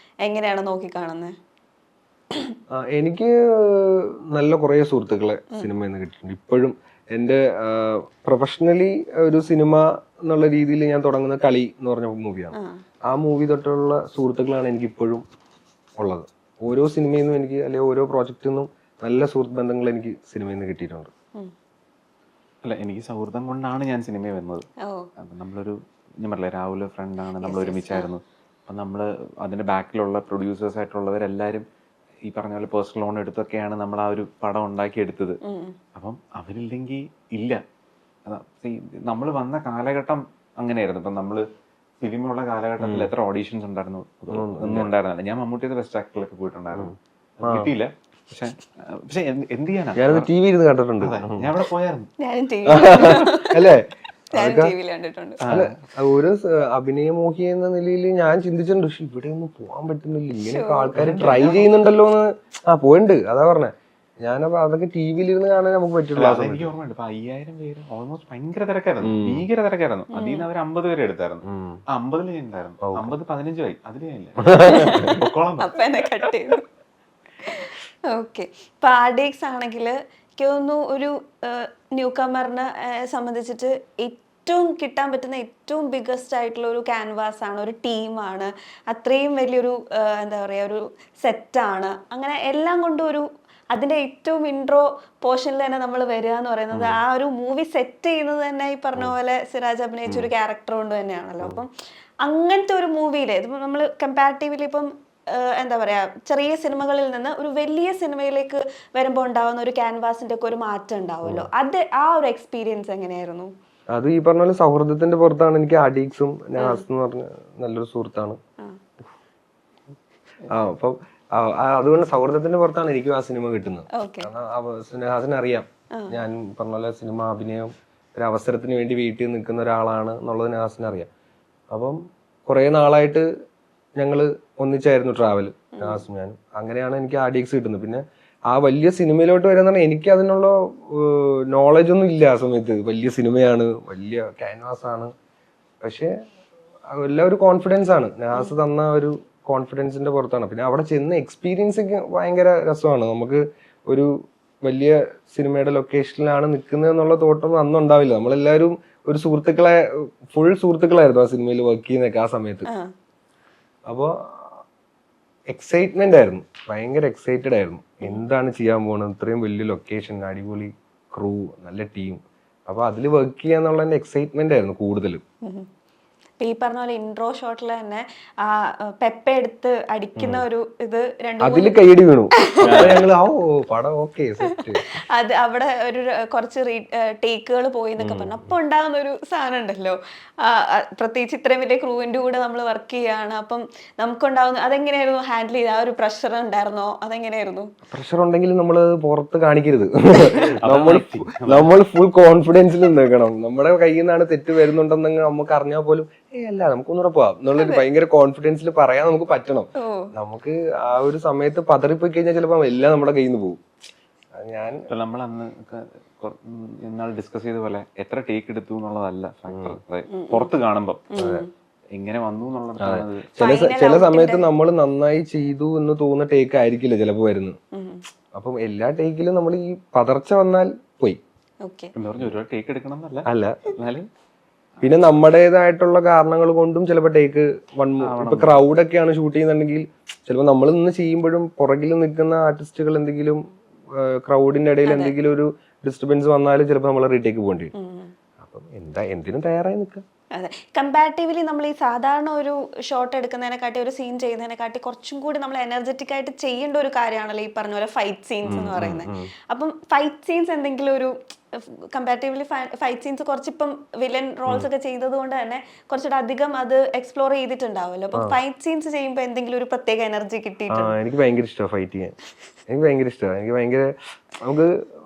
എങ്ങനെയാണ് നോക്കിക്കാണുന്നത്? എനിക്ക് നല്ല കുറേ സുഹൃത്തുക്കളെ സിനിമയിൽ നിന്ന് കിട്ടിയിട്ടുണ്ട്. ഇപ്പോഴും എൻ്റെ പ്രൊഫഷണലി ഒരു സിനിമ എന്നുള്ള രീതിയിൽ ഞാൻ തുടങ്ങുന്ന കളി എന്ന് പറഞ്ഞ മൂവിയാണ്. ആ മൂവി തൊട്ടുള്ള സുഹൃത്തുക്കളാണ് എനിക്ക് ഇപ്പോഴും ഉള്ളത്. ഓരോ സിനിമയിൽ നിന്നും എനിക്ക് അല്ലെങ്കിൽ ഓരോ പ്രോജക്റ്റിൽ നിന്നും നല്ല സുഹൃത്ത് ബന്ധങ്ങൾ എനിക്ക് സിനിമയിൽ നിന്ന് കിട്ടിയിട്ടുണ്ട്. അല്ല, എനിക്ക് സൗഹൃദം കൊണ്ടാണ് ഞാൻ സിനിമയിൽ വന്നത്. നമ്മളൊരു ഞാൻ പറഞ്ഞില്ലേ രാഹുൽ ഫ്രണ്ടാണ്, നമ്മൾ ഒരുമിച്ചായിരുന്നു. അപ്പം നമ്മൾ അതിൻ്റെ ബാക്കിലുള്ള പ്രൊഡ്യൂസേഴ്സ് ആയിട്ടുള്ളവരെല്ലാവരും ഈ പറഞ്ഞ പോലെ പേഴ്സണൽ ലോൺ എടുത്തൊക്കെയാണ് നമ്മൾ ആ ഒരു പടം ഉണ്ടാക്കിയെടുത്തത്. അപ്പം അവരില്ലെങ്കിൽ ഇല്ല. നമ്മൾ വന്ന കാലഘട്ടം അങ്ങനെയായിരുന്നു. ഇപ്പം നമ്മൾ ഫിലിമുള്ള കാലഘട്ടത്തിൽ എത്ര ഓഡീഷൻസ് ഉണ്ടായിരുന്നു? ഒന്നും ഉണ്ടായിരുന്നില്ല. ഞാൻ മമ്മൂട്ടിയുടെ ബെസ്റ്റ് ആക്ടറിലൊക്കെ പോയിട്ടുണ്ടായിരുന്നു, കിട്ടിയില്ല. പക്ഷെ എന്ത് ചെയ്യാനാ, കണ്ടിട്ടുണ്ട്. ഞാൻ അവിടെ പോയായിരുന്നു അല്ലേ? അല്ല, ഒരു അഭിനയമോഹി എന്ന നിലയിൽ ഞാൻ ചിന്തിച്ചിട്ടുണ്ട്, പക്ഷെ ഇവിടെ ഒന്നും പോകാൻ പറ്റുന്നില്ല, ഇങ്ങനെയൊക്കെ ആൾക്കാർ ട്രൈ ചെയ്യുന്നുണ്ടല്ലോ എന്ന്. പോയിണ്ട്, അതാ പറഞ്ഞേ. ഞാനപ്പോ അതൊക്കെ ടിവിയിൽ ഇരുന്ന് കാണാൻ നമുക്ക് പറ്റുള്ളൂ. എനിക്ക് ഓർമ്മയുണ്ട്, 5000 പേര് ഓൾമോസ്റ്റ് ഭയങ്കര തിരക്കായിരുന്നു, ഭീകര തിരക്കായിരുന്നു. അതിൽ നിന്ന് അവർ 50 പേരെ എടുത്തായിരുന്നു. 50 ഞാൻ ഉണ്ടായിരുന്നു. 50 15 ആയി, അതിൽ ഞാനില്ല. ഓക്കെ, ഇപ്പൊ ആർഡിഎക്സ് ആണെങ്കിൽ എനിക്ക് തോന്നുന്നു ഒരു ന്യൂ കമറിനെ സംബന്ധിച്ചിട്ട് ഏറ്റവും കിട്ടാൻ പറ്റുന്ന ഏറ്റവും ബിഗ്ഗസ്റ്റ് ആയിട്ടുള്ള ഒരു ക്യാൻവാസ് ആണ്, ഒരു ടീമാണ്, അത്രയും വലിയൊരു എന്താ പറയുക ഒരു സെറ്റാണ്. അങ്ങനെ എല്ലാം കൊണ്ടും ഒരു അതിൻ്റെ ഏറ്റവും ഇൻട്രോ പോർഷനിൽ തന്നെ നമ്മൾ വരിക എന്ന് പറയുന്നത് ആ ഒരു മൂവി സെറ്റ് ചെയ്യുന്നത് തന്നെ ഈ പറഞ്ഞ പോലെ സിറാജ് അഭിനയിച്ച ഒരു ക്യാരക്ടർ കൊണ്ട് തന്നെയാണല്ലോ. അപ്പം അങ്ങനത്തെ ഒരു മൂവിയിൽ ഇതിപ്പോൾ നമ്മൾ കമ്പാരിറ്റീവ്ലി ഇപ്പം എന്താ പറയുക ചെറിയ സിനിമകളിൽ നിന്ന് ഒരു വലിയ സിനിമയിലേക്ക് വരുമ്പോൾ ഉണ്ടാവുന്ന ഒരു ക്യാൻവാസിൻ്റെ ഒക്കെ ഒരു മാറ്റം ഉണ്ടാവുമല്ലോ, അത് ആ ഒരു എക്സ്പീരിയൻസ് എങ്ങനെയായിരുന്നു? അത് ഈ പറഞ്ഞ പോലെ സൗഹൃദത്തിന്റെ പുറത്താണ്. എനിക്ക് ആർഡിഎക്സും നഹാസ് എന്ന് പറഞ്ഞ നല്ലൊരു സുഹൃത്താണ്. അപ്പം അതുകൊണ്ട് സൗഹൃദത്തിന്റെ പുറത്താണ് എനിക്കും ആ സിനിമ കിട്ടുന്നത്. കാരണം നഹാസിനെ അറിയാം, ഞാൻ പറഞ്ഞ പോലെ സിനിമ അഭിനയം ഒരു അവസരത്തിന് വേണ്ടി വീട്ടിൽ നിൽക്കുന്ന ഒരാളാണ് എന്നുള്ളത് നാസിന് അറിയാം. അപ്പം കുറേ നാളായിട്ട് ഞങ്ങൾ ഒന്നിച്ചായിരുന്നു ട്രാവൽ, നാസും ഞാനും. അങ്ങനെയാണ് എനിക്ക് RDX കിട്ടുന്നത്. പിന്നെ ആ വലിയ സിനിമയിലോട്ട് വരുന്ന എനിക്ക് അതിനുള്ള നോളജ് ഒന്നും ഇല്ല ആ സമയത്ത്. വലിയ സിനിമയാണ്, വലിയ ക്യാൻവാസ് ആണ്. പക്ഷെ എല്ലാം ഒരു കോൺഫിഡൻസ് ആണ്, നാസ് തന്ന ഒരു കോൺഫിഡൻസിന്റെ പുറത്താണ്. പിന്നെ അവിടെ ചെന്ന് എക്സ്പീരിയൻസ് ഒക്കെ ഭയങ്കര രസമാണ്. നമുക്ക് ഒരു വലിയ സിനിമയുടെ ലൊക്കേഷനിലാണ് നിൽക്കുന്നത് എന്നുള്ള തോട്ടം അന്നുണ്ടാവില്ല. നമ്മളെല്ലാവരും ഒരു ഫുൾ സുഹൃത്തുക്കളായിരുന്നു ആ സിനിമയിൽ വർക്ക് ചെയ്യുന്നതൊക്കെ ആ സമയത്ത്. അപ്പോൾ എക്സൈറ്റ്മെന്റ് ആയിരുന്നു, ഭയങ്കര എക്സൈറ്റഡ് ആയിരുന്നു. എന്താണ് ചെയ്യാൻ പോകുന്നത്, ഇത്രയും വലിയ ലൊക്കേഷൻ, അടിപൊളി ക്രൂ, നല്ല ടീം. അപ്പൊ അതിൽ വർക്ക് ചെയ്യാന്നുള്ള എക്സൈറ്റ്മെന്റ് ആയിരുന്നു കൂടുതലും. ഈ പറഞ്ഞ പോലെ ഇൻട്രോ ഷോട്ടിൽ തന്നെ ആ പെപ്പ എടുത്ത് അടിക്കുന്ന ഒരു ഇത് അതില് കൈയടി വീണു. ഞങ്ങള് പടം ഓക്കെ സെറ്റ്. അത് അവിടെ ഒരു കുറച്ച് ടേക്കുകൾ പോയി എന്നൊക്കെ പറഞ്ഞു. അപ്പൊ ഉണ്ടാകുന്ന ഒരു സാധനം ഉണ്ടല്ലോ, പ്രത്യേകിച്ച് ഇത്രയും വലിയ ക്രൂവിന്റെ കൂടെ നമ്മൾ വർക്ക് ചെയ്യാണ്. അപ്പം നമുക്കുണ്ടാവുന്ന അതെങ്ങനെയായിരുന്നു ഹാൻഡിൽ ചെയ്ത്? ആ ഒരു പ്രഷർ ഉണ്ടായിരുന്നോ? അതെങ്ങനെയായിരുന്നു? പ്രഷർ ഉണ്ടെങ്കിൽ നമ്മൾ പുറത്ത് കാണിക്കരുത്. നമ്മൾ ഫുൾ കോൺഫിഡൻസിൽ നിൽക്കണം. നമ്മുടെ കയ്യിൽ നിന്നാണ് തെറ്റ് വരുന്നുണ്ടെന്നെങ്കിൽ നമുക്ക് അറിഞ്ഞാൽ പോലും അല്ല നമുക്കൊന്നുകൂടെ പോവാം എന്നുള്ളൊരു ഭയങ്കര കോൺഫിഡൻസിൽ പറയാൻ നമുക്ക് പറ്റണം. നമുക്ക് ആ ഒരു സമയത്ത് പതറിപ്പോയി കഴിഞ്ഞാൽ ചിലപ്പോൾ എല്ലാം നമ്മുടെ കയ്യിൽ നിന്ന് പോകും. നമ്മൾ അന്ന് ഇന്നാൾ ഡിസ്കസ് ചെയ്ത പോലെ എത്ര ടേക്ക് എടുത്തു എന്നുള്ളതല്ല ഫാക്ടർ, പുറത്ത് കാണുമ്പോ എങ്ങനെ വന്നു എന്നുള്ളത്. ചില സമയത്ത് നമ്മൾ നന്നായി ചെയ്തു എന്ന് തോന്നുന്ന ടേക്ക് ആയിരിക്കില്ല ചിലപ്പോ വരുന്നത്. അപ്പം എല്ലാ ടേക്കിലും നമ്മൾ ഈ പതർച്ച വന്നാൽ പോയി. ഒരുപാട് ടേക്ക് എടുക്കണം എന്നല്ല, എന്നാലും പിന്നെ നമ്മുടേതായിട്ടുള്ള കാരണങ്ങൾ കൊണ്ടും ചിലപ്പോൾ ടേക്ക് ഇപ്പൊ ക്രൗഡൊക്കെയാണ് ഷൂട്ട് ചെയ്യുന്നുണ്ടെങ്കിൽ ചിലപ്പോൾ നമ്മൾ നിന്ന് ചെയ്യുമ്പോഴും പുറകിൽ നിൽക്കുന്ന ആർട്ടിസ്റ്റുകൾ എന്തെങ്കിലും ക്രൗഡിന്റെ ഇടയിൽ എന്തെങ്കിലും ഒരു ഡിസ്റ്റർബൻസ് വന്നാലും ചിലപ്പോൾ നമ്മൾ റീടേക്ക് പോകേണ്ടി വരും. അപ്പം എന്തിനും തയ്യാറായി നിൽക്കുക. അതെ, കമ്പാരിറ്റീവ്ലി നമ്മൾ ഈ സാധാരണ ഒരു ഷോട്ട് എടുക്കുന്നതിനെക്കാട്ടി ഒരു സീൻ ചെയ്യുന്നതിനെക്കാട്ടി കുറച്ചും കൂടി നമ്മൾ എനർജറ്റിക് ആയിട്ട് ചെയ്യേണ്ട ഒരു കാര്യമാണല്ലോ ഈ പറഞ്ഞ പോലെ ഫൈറ്റ് സീൻസ് എന്ന് പറയുന്നത്. അപ്പം ഫൈറ്റ് സീൻസ് എന്തെങ്കിലും ഒരു കമ്പാരിറ്റീവ്ലി ഫൈറ്റ് സീൻസ് കുറച്ചിപ്പം വില്ലൻ റോൾസ് ഒക്കെ ചെയ്തത് കൊണ്ട് തന്നെ കുറച്ചുകൂടെ അധികം അത് എക്സ്പ്ലോർ ചെയ്തിട്ടുണ്ടാവുമല്ലോ. അപ്പൊ ഫൈറ്റ് സീൻസ് ചെയ്യുമ്പോൾ എന്തെങ്കിലും ഒരു പ്രത്യേക എനർജി കിട്ടിയിട്ടുണ്ട്? എനിക്ക് ഭയങ്കര ഇഷ്ടമാണ് ഫൈറ്റ് ചെയ്യാൻ. എനിക്ക് ഭയങ്കര ഇഷ്ടമാണ്. എനിക്ക് ഭയങ്കര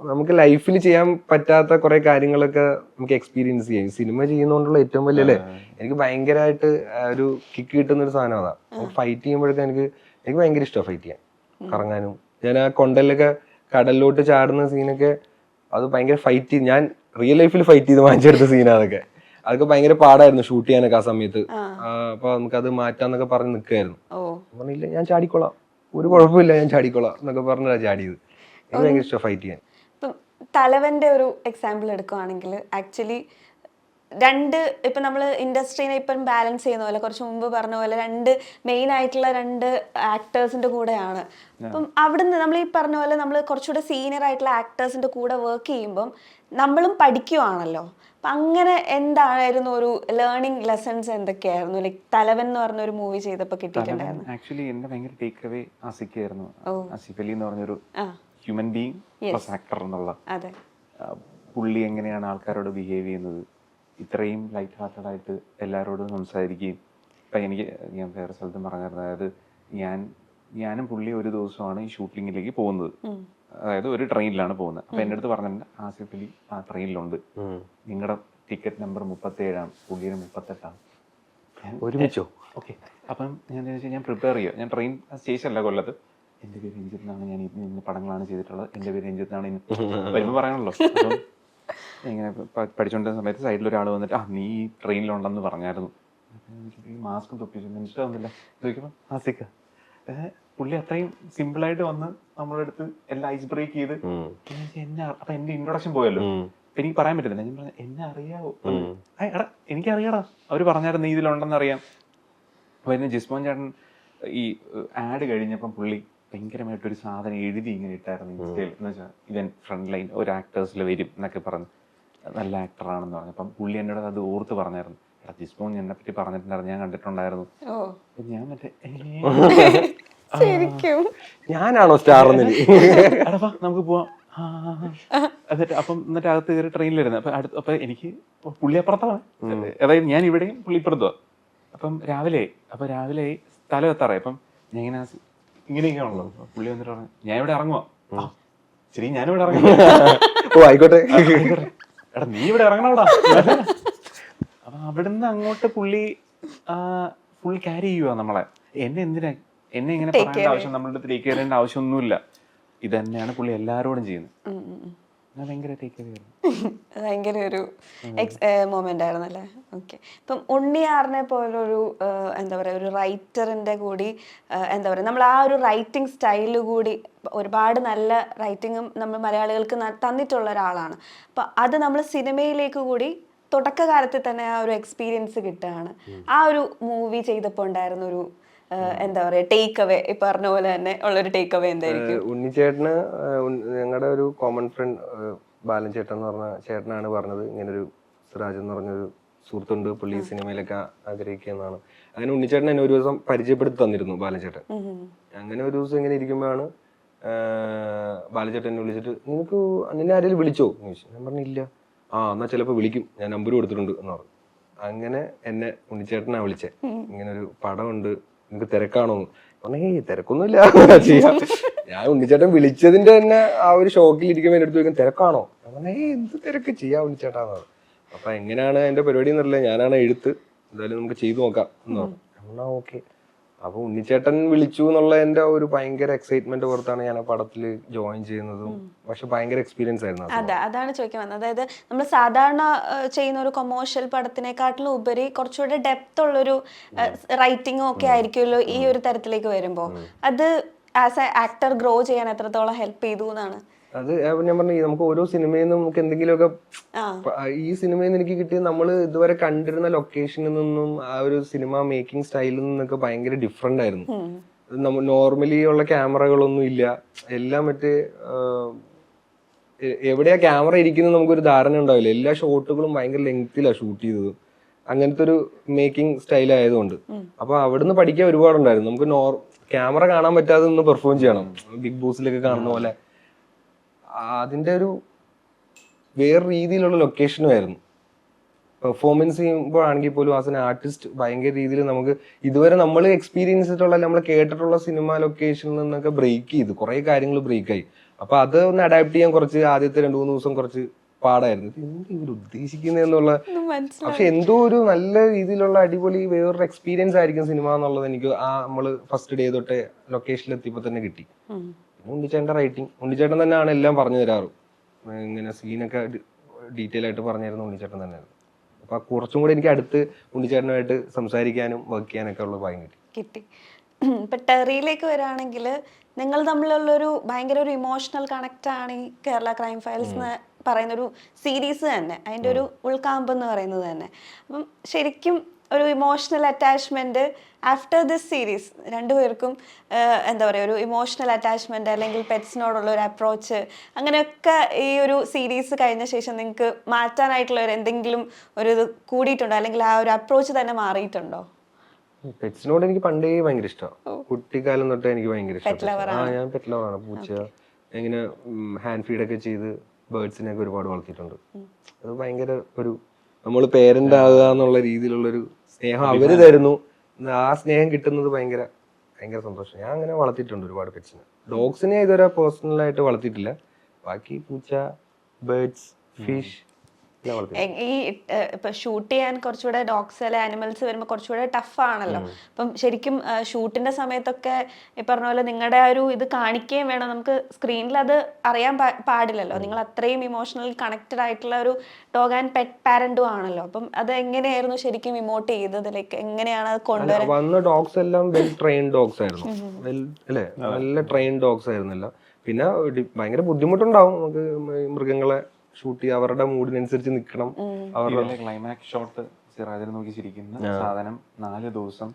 നമുക്ക് ലൈഫിൽ ചെയ്യാൻ പറ്റാത്ത കുറെ കാര്യങ്ങളൊക്കെ നമുക്ക് എക്സ്പീരിയൻസ് ചെയ്യാം. സിനിമ ചെയ്യുന്നതുകൊണ്ടുള്ള ഏറ്റവും വലിയ അല്ലേ, എനിക്ക് ഭയങ്കരമായിട്ട് ഒരു കിക്ക് കിട്ടുന്ന ഒരു സാധനം അതാ. ഫൈറ്റ് ചെയ്യുമ്പോഴൊക്കെ എനിക്ക് ഭയങ്കര ഇഷ്ടമാണ് ഫൈറ്റ് ചെയ്യാൻ, കറങ്ങാനും. ഞാൻ ആ കൊണ്ടലിലൊക്കെ കടലിലോട്ട് ചാടുന്ന സീനൊക്കെ അത് ഭയങ്കര ഫൈറ്റ് ചെയ്ത് ഞാൻ റിയൽ ലൈഫിൽ ഫൈറ്റ് ചെയ്ത് വാങ്ങിച്ചെടുത്ത സീനാ അതൊക്കെ ഭയങ്കര പാടായിരുന്നു ഷൂട്ട് ചെയ്യാനൊക്കെ ആ സമയത്ത്. അപ്പൊ നമുക്കത് മാറ്റാന്നൊക്കെ പറഞ്ഞ് നിൽക്കുകയായിരുന്നു. പറഞ്ഞില്ല ഞാൻ ചാടിക്കൊള്ളാം, ഒരു കുഴപ്പമില്ല, ഞാൻ ചാടിക്കൊള്ളാം എന്നൊക്കെ പറഞ്ഞാ ചാടിയത്. എനിക്ക് ഭയങ്കര ഇഷ്ടം ഫൈറ്റ് ചെയ്യാൻ. ഇപ്പം തലവന്റെ ഒരു എക്സാമ്പിൾ എടുക്കുവാണെങ്കിൽ ആക്ച്വലി ഇപ്പം നമ്മൾ ഇൻഡസ്ട്രീനെ ഇപ്പം ബാലൻസ് ചെയ്യുന്ന പോലെ കുറച്ച് മുമ്പ് പറഞ്ഞ പോലെ മെയിൻ ആയിട്ടുള്ള ആക്ടേഴ്സിന്റെ കൂടെയാണ്. അപ്പം അവിടുന്ന് നമ്മൾ ഈ പറഞ്ഞ പോലെ നമ്മൾ കുറച്ചുകൂടെ സീനിയർ ആയിട്ടുള്ള ആക്ടേഴ്സിന്റെ കൂടെ വർക്ക് ചെയ്യുമ്പം നമ്മളും പഠിക്കുവാണല്ലോ. അപ്പം അങ്ങനെ എന്തായിരുന്നു ഒരു ലേണിംഗ് ലെസൺസ് എന്തൊക്കെയായിരുന്നു? ലൈക് തലവൻ എന്ന് പറഞ്ഞ ഒരു മൂവി ചെയ്തപ്പോൾ കിട്ടിയിട്ടുണ്ടായിരുന്നു. ആക്ച്വലി എന്റെ ഭയങ്കര ടേക്ക് അവേ ആസിഫായിരുന്നു. ആസിഫ് അലി എന്ന് പറഞ്ഞൊരു ഹ്യൂമൻ ബീങ് പ്ലസ് ആക്ടർ എന്നുള്ള പുള്ളി എങ്ങനെയാണ് ആൾക്കാരോട് ബിഹേവ് ചെയ്യുന്നത്, ഇത്രയും ലൈറ്റ് ഹാർട്ടഡ് ആയിട്ട് എല്ലാവരോടും സംസാരിക്കുകയും. ഇപ്പം ഞാൻ വേറെ സ്ഥലത്തും പറഞ്ഞായിരുന്നു, അതായത് ഞാനും പുള്ളി ഒരു ദിവസമാണ് ഈ ഷൂട്ടിങ്ങിലേക്ക് പോകുന്നത്. അതായത് ഒരു ട്രെയിനിലാണ് പോകുന്നത്. അപ്പം എൻ്റെ അടുത്ത് പറഞ്ഞിട്ടുണ്ട് ആസിഫ് അലി ആ ട്രെയിനിലുണ്ട്, നിങ്ങളുടെ ടിക്കറ്റ് നമ്പർ 37 പുള്ളിയുടെ 38 ഒരുമിച്ചോ? ഓക്കെ. അപ്പം ഞാൻ പ്രിപ്പയർ ചെയ്യുക. ഞാൻ ട്രെയിൻ സ്റ്റേഷനല്ല കൊല്ലത്ത്. എൻ്റെ പേര് രഞ്ജിത്ത് എന്നാണ്, ഞാൻ ഇന്ന് പടങ്ങളാണ് ചെയ്തിട്ടുള്ളത്, എൻ്റെ പേര് രഞ്ജിത്ത് എന്നാണ്, വരുമ്പോൾ പറയണല്ലോ. അപ്പം ഇങ്ങനെ പഠിച്ചുകൊണ്ടിരുന്ന സമയത്ത് സൈഡിലൊരാൾ വന്നിട്ട് നീ ഈ ട്രെയിനിലുണ്ടെന്ന് പറഞ്ഞായിരുന്നു. മാസ്ക് തൊപ്പിച്ചു, മനസ്സിലാവുന്നില്ല ചോദിക്കുമ്പോൾ ആസിക്ക. പുള്ളി അത്രയും സിമ്പിളായിട്ട് വന്ന് നമ്മുടെ അടുത്ത് എല്ലാം ഐസ് ബ്രേക്ക് ചെയ്ത് അപ്പൊ എന്റെ ഇൻട്രൊഡക്ഷൻ പോയല്ലോ. എനിക്ക് പറയാൻ പറ്റുന്നില്ല. ഞാൻ പറഞ്ഞു എന്നെ അറിയാവോ? എടാ എനിക്കറിയാടാ, അവര് പറഞ്ഞായിരുന്നു നീ ഇതിലുണ്ടെന്ന് അറിയാം. അപ്പൊ എന്നെ ജിസ്മോൻ ചേട്ടൻ ഈ ആഡ് കഴിഞ്ഞപ്പം പുള്ളി ഭയങ്കരമായിട്ടൊരു സാധനം എഴുതി ഇങ്ങനെ ഇട്ടായിരുന്നു ഇൻസ്റ്റയിൽ. എന്ന് വെച്ചാൽ ഇവൻ ഫ്രണ്ട് ലൈൻ ഒരു ആക്ടേഴ്സിൽ വരും എന്നൊക്കെ പറഞ്ഞു, നല്ല ആക്ടറാണെന്ന് പറഞ്ഞു. അപ്പം പുള്ളി എന്നോട് അത് ഓർത്ത് പറഞ്ഞായിരുന്നു, എടാ ജിസ്മോൻ എന്നെ പറ്റി പറഞ്ഞിട്ടുണ്ടായിരുന്നു, ഞാൻ കണ്ടിട്ടുണ്ടായിരുന്നു. ഞാൻ മറ്റേ ഞാനാണോ സ്റ്റാർ അടപ്പാ നമുക്ക് പോവാം. എന്നിട്ട് അകത്ത് കയറി ട്രെയിനിലിരുന്ന് അപ്പൊ എനിക്ക് പുള്ളി അപ്പുറത്താണ്, അതായത് ഞാൻ ഇവിടെയും പുള്ളി ഇപ്പുറത്തുവാ. അപ്പം രാവിലെ സ്ഥലം എത്താറായി. അപ്പം ഞാൻ ഇങ്ങനെയൊക്കെയാണല്ലോ. പുള്ളി വന്നിട്ട് പറഞ്ഞു ഞാൻ ഇവിടെ ഇറങ്ങുവാ. ശരി ഞാനിവിടെ ഇറങ്ങുക. ഓ ആയിക്കോട്ടെ. എടാ നീ ഇവിടെ ഇറങ്ങണോടാ. അപ്പൊ അവിടുന്ന് അങ്ങോട്ട് പുള്ളി ഫുൾ ക്യാരി ചെയ്യുക നമ്മളെ. എന്നെ ഇങ്ങനെ പറയേണ്ട ആവശ്യം, നമ്മളുടെ ടേക്ക് കെയർ ചെയ്യേണ്ട ആവശ്യമൊന്നുമില്ല. ഇത് തന്നെയാണ് പുള്ളി എല്ലാരോടും ചെയ്യുന്നത്. ഭയങ്കര ടേക്ക് കെയർ ചെയ്യുന്നു. ഭയങ്കര ഒരു മൊമെന്റ് ആയിരുന്നല്ലേ. ഓക്കെ. ഇപ്പം ഉണ്ണിയാറിനെ പോലൊരു എന്താ പറയുക, ഒരു റൈറ്ററിന്റെ കൂടി എന്താ പറയുക, നമ്മൾ ആ ഒരു റൈറ്റിംഗ് സ്റ്റൈല് കൂടി, ഒരുപാട് നല്ല റൈറ്റിങ്ങും നമ്മൾ മലയാളികൾക്ക് തന്നിട്ടുള്ള ഒരാളാണ്. അപ്പൊ അത് നമ്മൾ സിനിമയിലേക്ക് കൂടി തുടക്കകാലത്ത് തന്നെ ആ ഒരു എക്സ്പീരിയൻസ് കിട്ടുകയാണ്. ആ ഒരു മൂവി ചെയ്തപ്പോൾ ഉണ്ടായിരുന്ന ഒരു എന്താ പറയാ ടേക്ക് അവേ, ഈ പറഞ്ഞ പോലെ തന്നെ ഉള്ളൊരു ടേക്ക് അവേ എന്തായിരിക്കും? ഉണ്ണിച്ചേട്ടന് ഞങ്ങളുടെ ഒരു കോമൺ ഫ്രണ്ട് ബാലൻ ചേട്ടൻ എന്ന് പറഞ്ഞ ചേട്ടനാണ് പറഞ്ഞത്, ഇങ്ങനൊരു സിറാജ് എന്ന് പറഞ്ഞൊരു സുഹൃത്തുണ്ട്, പുള്ളി സിനിമയിലൊക്കെ ആഗ്രഹിക്കുന്നതാണ്. അങ്ങനെ ഉണ്ണിച്ചേട്ടൻ എന്നെ ഒരു ദിവസം പരിചയപ്പെടുത്തി തന്നിരുന്നു ബാലൻ ചേട്ടൻ. അങ്ങനെ ഒരു ദിവസം ഇങ്ങനെ ഇരിക്കുമ്പോഴാണ് ബാലൻ ചേട്ടൻ എന്നെ വിളിച്ചിട്ട്, നിന്നെ ആരെങ്കിലും വിളിച്ചോ എന്ന് ചോദിച്ചു. ഞാൻ പറഞ്ഞില്ല. എന്നാ ചിലപ്പോൾ വിളിക്കും, ഞാൻ നമ്പർ കൊടുത്തിട്ടുണ്ട് എന്ന് പറഞ്ഞു. അങ്ങനെ എന്നെ ഉണ്ണിച്ചേട്ടനാ വിളിച്ചേ, ഇങ്ങനൊരു പടമുണ്ട്, നിനക്ക് തിരക്കാണോ? പറഞ്ഞേ തിരക്കൊന്നുമില്ല, ചെയ്യാം. ഞാൻ ഉണ്ണിച്ചേട്ടൻ വിളിച്ചതിന്റെ തന്നെ ആ ഒരു ഷോക്കിൽ ഇരിക്കുമ്പോൾ എന്റെ അടുത്ത് ചോദിക്കും തിരക്കാണോ? ഞാൻ പറഞ്ഞേ എന്ത് തിരക്ക്, ചെയ്യാം ഉണ്ണിച്ചേട്ടാന്ന് പറഞ്ഞു. അപ്പൊ എങ്ങനെയാണ് അതിന്റെ പരിപാടി എന്നറിയില്ല, ഞാനാണ് എഴുത്ത്, എന്തായാലും നമുക്ക് ചെയ്തു നോക്കാം എന്ന് പറഞ്ഞു. എന്നാ ഓക്കെ. അപ്പൊ ഉണ്ണിച്ചേട്ടൻ വിളിച്ചു എന്നുള്ള എന്റെ ഒരു ഭയങ്കര എക്സൈറ്റ്മെന്റ് പുറത്താണ് ഞാൻ ആ പടത്തിൽ ജോയിൻ ചെയ്യുന്നതും. പക്ഷെ ഭയങ്കര എക്സ്പീരിയൻസ് ആയിരുന്നു. അതാണ് ചോദിക്കാൻ വന്നത്. അതായത് നമ്മൾ സാധാരണ ചെയ്യുന്ന ഒരു കൊമേഴ്ഷ്യൽ പടത്തിനെക്കാട്ടിലും ഉപരി കുറച്ചുകൂടെ ഡെപ്ത് ഉള്ളൊരു റൈറ്റിംഗും ഒക്കെ ആയിരിക്കുമല്ലോ ഈ ഒരു തരത്തിലേക്ക് വരുമ്പോൾ. അത് ആസ് എ ആക്ടർ ഗ്രോ ചെയ്യാൻ എത്രത്തോളം ഹെൽപ്പ് ചെയ്തു എന്നാണ്? അത് ഞാൻ പറഞ്ഞു, നമുക്ക് ഓരോ സിനിമയിൽ നിന്നും നമുക്ക് എന്തെങ്കിലുമൊക്കെ, ഈ സിനിമയിൽ നിന്ന് എനിക്ക് കിട്ടിയത് നമ്മൾ ഇതുവരെ കണ്ടിരുന്ന ലൊക്കേഷനിൽ നിന്നും ആ ഒരു സിനിമ മേക്കിംഗ് സ്റ്റൈലിൽ നിന്നൊക്കെ ഭയങ്കര ഡിഫറെന്റ് ആയിരുന്നു. നമ്മൾ നോർമലി ഉള്ള ക്യാമറകളൊന്നും ഇല്ല, എല്ലാം മറ്റേ എവിടെയാ ക്യാമറ ഇരിക്കുന്നത് നമുക്കൊരു ധാരണ ഉണ്ടാവില്ല. എല്ലാ ഷോട്ടുകളും ഭയങ്കര ലെങ്തിലാണ് ഷൂട്ട് ചെയ്തത്, അങ്ങനത്തെ ഒരു മേക്കിംഗ് സ്റ്റൈൽ ആയതുകൊണ്ട്. അപ്പൊ അവിടുന്ന് പഠിക്കാൻ ഒരുപാടുണ്ടായിരുന്നു. നമുക്ക് ക്യാമറ കാണാൻ പറ്റാതെ ഒന്ന് പെർഫോം ചെയ്യണം, ബിഗ് ബോസിലൊക്കെ കാണുന്ന പോലെ. അതിന്റെ ഒരു വേറെ രീതിയിലുള്ള ലൊക്കേഷനും ആയിരുന്നു. പെർഫോമൻസ് ചെയ്യുമ്പോഴാണെങ്കിൽ പോലും ആസ് എൻ ആർട്ടിസ്റ്റ് ഭയങ്കര രീതിയിൽ നമുക്ക് ഇതുവരെ നമ്മൾ എക്സ്പീരിയൻസ് ചെയ്തിട്ടുള്ള, നമ്മൾ കേട്ടിട്ടുള്ള സിനിമ ലൊക്കേഷനിൽ നിന്നൊക്കെ ബ്രേക്ക് ചെയ്തു, കുറെ കാര്യങ്ങൾ ബ്രേക്കായി. അപ്പൊ അത് ഒന്ന് അഡാപ്റ്റ് ചെയ്യാൻ കുറച്ച് ആദ്യത്തെ 2-3 ദിവസം കുറച്ച് പാടായിരുന്നു. എന്ത് ഇവർ ഉദ്ദേശിക്കുന്നതെന്നുള്ള, പക്ഷെ എന്തോ ഒരു നല്ല രീതിയിലുള്ള അടിപൊളി വേറൊരു എക്സ്പീരിയൻസ് ആയിരിക്കും സിനിമ എന്നുള്ളത് എനിക്ക് നമ്മള് ഫസ്റ്റ് ഡേ തൊട്ടേ ലൊക്കേഷനിൽ എത്തിയപ്പോൾ തന്നെ കിട്ടി. ഉണ്ണിച്ചേട്ടൻ്റെ റൈറ്റിംഗ്, ഉണ്ണിച്ചേട്ടൻ തന്നെയാണ് എല്ലാം പറഞ്ഞു തരാറ്. ഇങ്ങനെ സീനൊക്കെ ഡീറ്റെയിൽ ആയിട്ട് പറഞ്ഞു തരുന്ന ഉണ്ണിച്ചേട്ടൻ തന്നെയാണ്. അപ്പൊ കുറച്ചും കൂടെ എനിക്ക് അടുത്ത് ഉണ്ണിച്ചേട്ടനുമായിട്ട് സംസാരിക്കാനും വർക്ക് ചെയ്യാനൊക്കെ ഉള്ള ഭാഗ്യം കിട്ടി. ഇപ്പൊ ടെറിയിലേക്ക് വരികയാണെങ്കിൽ നിങ്ങൾ തമ്മിലുള്ളൊരു ഭയങ്കര ഒരു ഇമോഷണൽ കണക്ട് ആണ് ഈ കേരള ക്രൈം ഫയൽസ് എന്ന് പറയുന്ന ഒരു സീരീസ് തന്നെ, അതിന്റെ ഒരു ഉൾക്കാമ്പ് എന്ന് പറയുന്നത് തന്നെ. അപ്പം ശരിക്കും ഒരു emotional attachment after this series രണ്ടുപേർക്കും എന്താ പറയുക, ഒരു ഇമോഷണൽ അറ്റാച്ച്മെന്റ് അല്ലെങ്കിൽ പെറ്റ്സിനോടുള്ള ഒരു അപ്രോച്ച്, അങ്ങനെയൊക്കെ ഈ ഒരു സീരീസ് കഴിഞ്ഞ ശേഷം നിങ്ങൾക്ക് മാറ്റാനായിട്ടുള്ള ഒരു എന്തെങ്കിലും ഒരു ഇത് കൂടിയിട്ടുണ്ടോ, അല്ലെങ്കിൽ ആ ഒരു അപ്രോച്ച് തന്നെ മാറിയിട്ടുണ്ടോ? പെറ്റ്സിനോട് എനിക്ക് പണ്ടേ ഭയങ്കര ഇഷ്ടമാണ്, കുട്ടിക്കാലം തൊട്ടേ എനിക്ക് ഭയങ്കര ഇഷ്ടമാണ്. ഞാൻ പെറ്റ് ലവറാണ്. പൂച്ച ഇങ്ങനെ ഹാൻഡ് ഫീഡൊക്കെ ചെയ്ത് ബേർഡ്സിനെയൊക്കെ ഒരുപാട് വളർത്തിയിട്ടുണ്ട്. അത് ഭയങ്കര ഒരു നമ്മൾ പേരന്റ് ആകുക എന്നുള്ള രീതിയിലുള്ളൊരു സ്നേഹം അവര് തരുന്നു. ആ സ്നേഹം കിട്ടുന്നത് ഭയങ്കര ഭയങ്കര സന്തോഷം. ഞാൻ അങ്ങനെ വളർത്തിയിട്ടുണ്ട് ഒരുപാട് പെറ്റ്സിനെ. ഡോഗ്സിനെ ഇതുവരെ പേഴ്സണലായിട്ട് വളർത്തിയിട്ടില്ല. ബാക്കി പൂച്ച, ബേർഡ്സ്, ഫിഷ് ഈ ഇപ്പൊ ഷൂട്ട് ചെയ്യാൻ കുറച്ചുകൂടെ ഡോഗ്സ് അല്ലെ ആനിമൽസ് വരുമ്പോൾ കുറച്ചുകൂടെ ടഫ് ആണല്ലോ. അപ്പം ശരിക്കും ഷൂട്ടിന്റെ സമയത്തൊക്കെ ഈ പറഞ്ഞ പോലെ നിങ്ങളുടെ ആ ഒരു ഇത് കാണിക്കുകയും വേണം, നമുക്ക് സ്ക്രീനിൽ അത് അറിയാൻ പാടില്ലല്ലോ. നിങ്ങൾ അത്രയും ഇമോഷണലി കണക്റ്റഡ് ആയിട്ടുള്ള ഒരു ഡോഗ് ആൻഡ് പെറ്റ് പാരന്റും ആണല്ലോ. അപ്പം അത് എങ്ങനെയായിരുന്നു ശരിക്കും ഇമോട്ട് ചെയ്തതിലേക്ക്, എങ്ങനെയാണ് അത് കൊണ്ടുവരാൻ വന്ന ഡോഗ്സ് എല്ലാം വെൽ ട്രെയിൻഡ് ഡോഗ്സ് ആയിരുന്നു, അല്ലേ, നല്ല ട്രെയിൻഡ് ഡോഗ്സ് ആയിരുന്നില്ല. പിന്നെ ഭയങ്കര ബുദ്ധിമുട്ടുണ്ടാവും നമുക്ക് മൃഗങ്ങളെ ഷൂട്ട് ചെയ്യുക, അവരുടെ മൂഡിനനുസരിച്ച് നിൽക്കണം. അവരുടെ ക്ലൈമാക്സ് ഷോട്ട് സിറാജിനെ നോക്കി ചിരിക്കുന്ന സാധനം 4 ദിവസം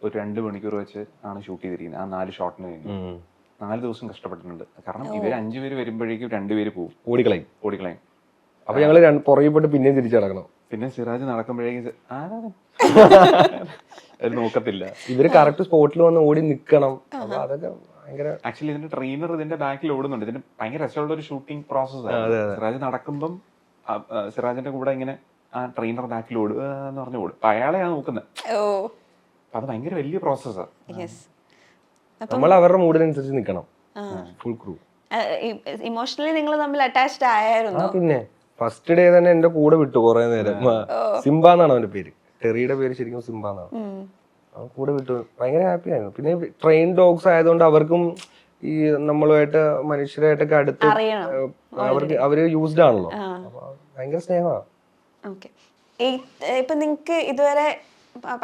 ഒരു 2 മണിക്കൂർ വെച്ച് ആണ് ഷൂട്ട് ചെയ്തിരിക്കുന്നത്. ആ 4 ഷോട്ടിന് വേണ്ടി 4 ദിവസം കഷ്ടപ്പെട്ടിട്ടുണ്ട്. കാരണം ഇവര് 5 പേര് വരുമ്പോഴേക്കും 2 പേര് പോകും, ഓടിക്കളയും. അപ്പൊ ഞങ്ങള് പുറകെ പോയിട്ട് പിന്നെയും തിരിച്ചടക്കണം. പിന്നെ സിറാജ് നടക്കുമ്പോഴേക്കും നോക്കത്തില്ല, ഇവര് കറക്റ്റ് സ്പോട്ടിൽ വന്ന് ഓടി നിക്കണം. അപ്പൊ അതൊക്കെ ആക്ച്വലി ഇതിന്റെ ട്രെയിനർ ഇതിന്റെ ബാക്കിൽ ഓടുന്നുണ്ട്. ഇതിന് ഭയങ്കര രസമുള്ള ഒരു ഷൂട്ടിംഗ് പ്രോസസ്സാണ്. സിറാജ് നടക്കുമ്പം സിറാജിന്റെ കൂടെ ഇങ്ങനെ ആ ട്രെയിനർ ബാക്കിൽ ഓടുക എന്ന് പറഞ്ഞ് ഓടും. അപ്പൊ അയാളെയാണ് നോക്കുന്നത്. അപ്പൊ അത് ഭയങ്കര വലിയ പ്രോസസ്സാണ്. നമ്മൾ അവരുടെ മൂഡിനനുസരിച്ച് നിൽക്കണം, ഫുൾ ക്രൂ. ഇമോഷണലി നിങ്ങൾ തമ്മിൽ അറ്റാച്ച്ഡ് ആയിരുന്നു? പിന്നെ ഫസ്റ്റ് ഡേ തന്നെ എന്റെ കൂടെ വിട്ടു കുറെ നേരം. സിംബ എന്നാണ് അവന്റെ പേര്, ടെറിയുടെ പേര് ശരിക്കും സിംബ എന്നാണ്. അവൻ കൂടെ വിട്ടു, ഭയങ്കര ഹാപ്പി ആയിരുന്നു. പിന്നെ ട്രെയിൻ ഡോഗ്സ് ആയതുകൊണ്ട് അവർക്കും ഈ നമ്മളുമായിട്ട് മനുഷ്യരായിട്ടൊക്കെ അടുത്ത് അവര് യൂസ്ഡ് ആണല്ലോ, അപ്പൊ ഭയങ്കര സ്നേഹമാണ്. ഓക്കെ. ഇപ്പൊ നിങ്ങക്ക് ഇതുവരെ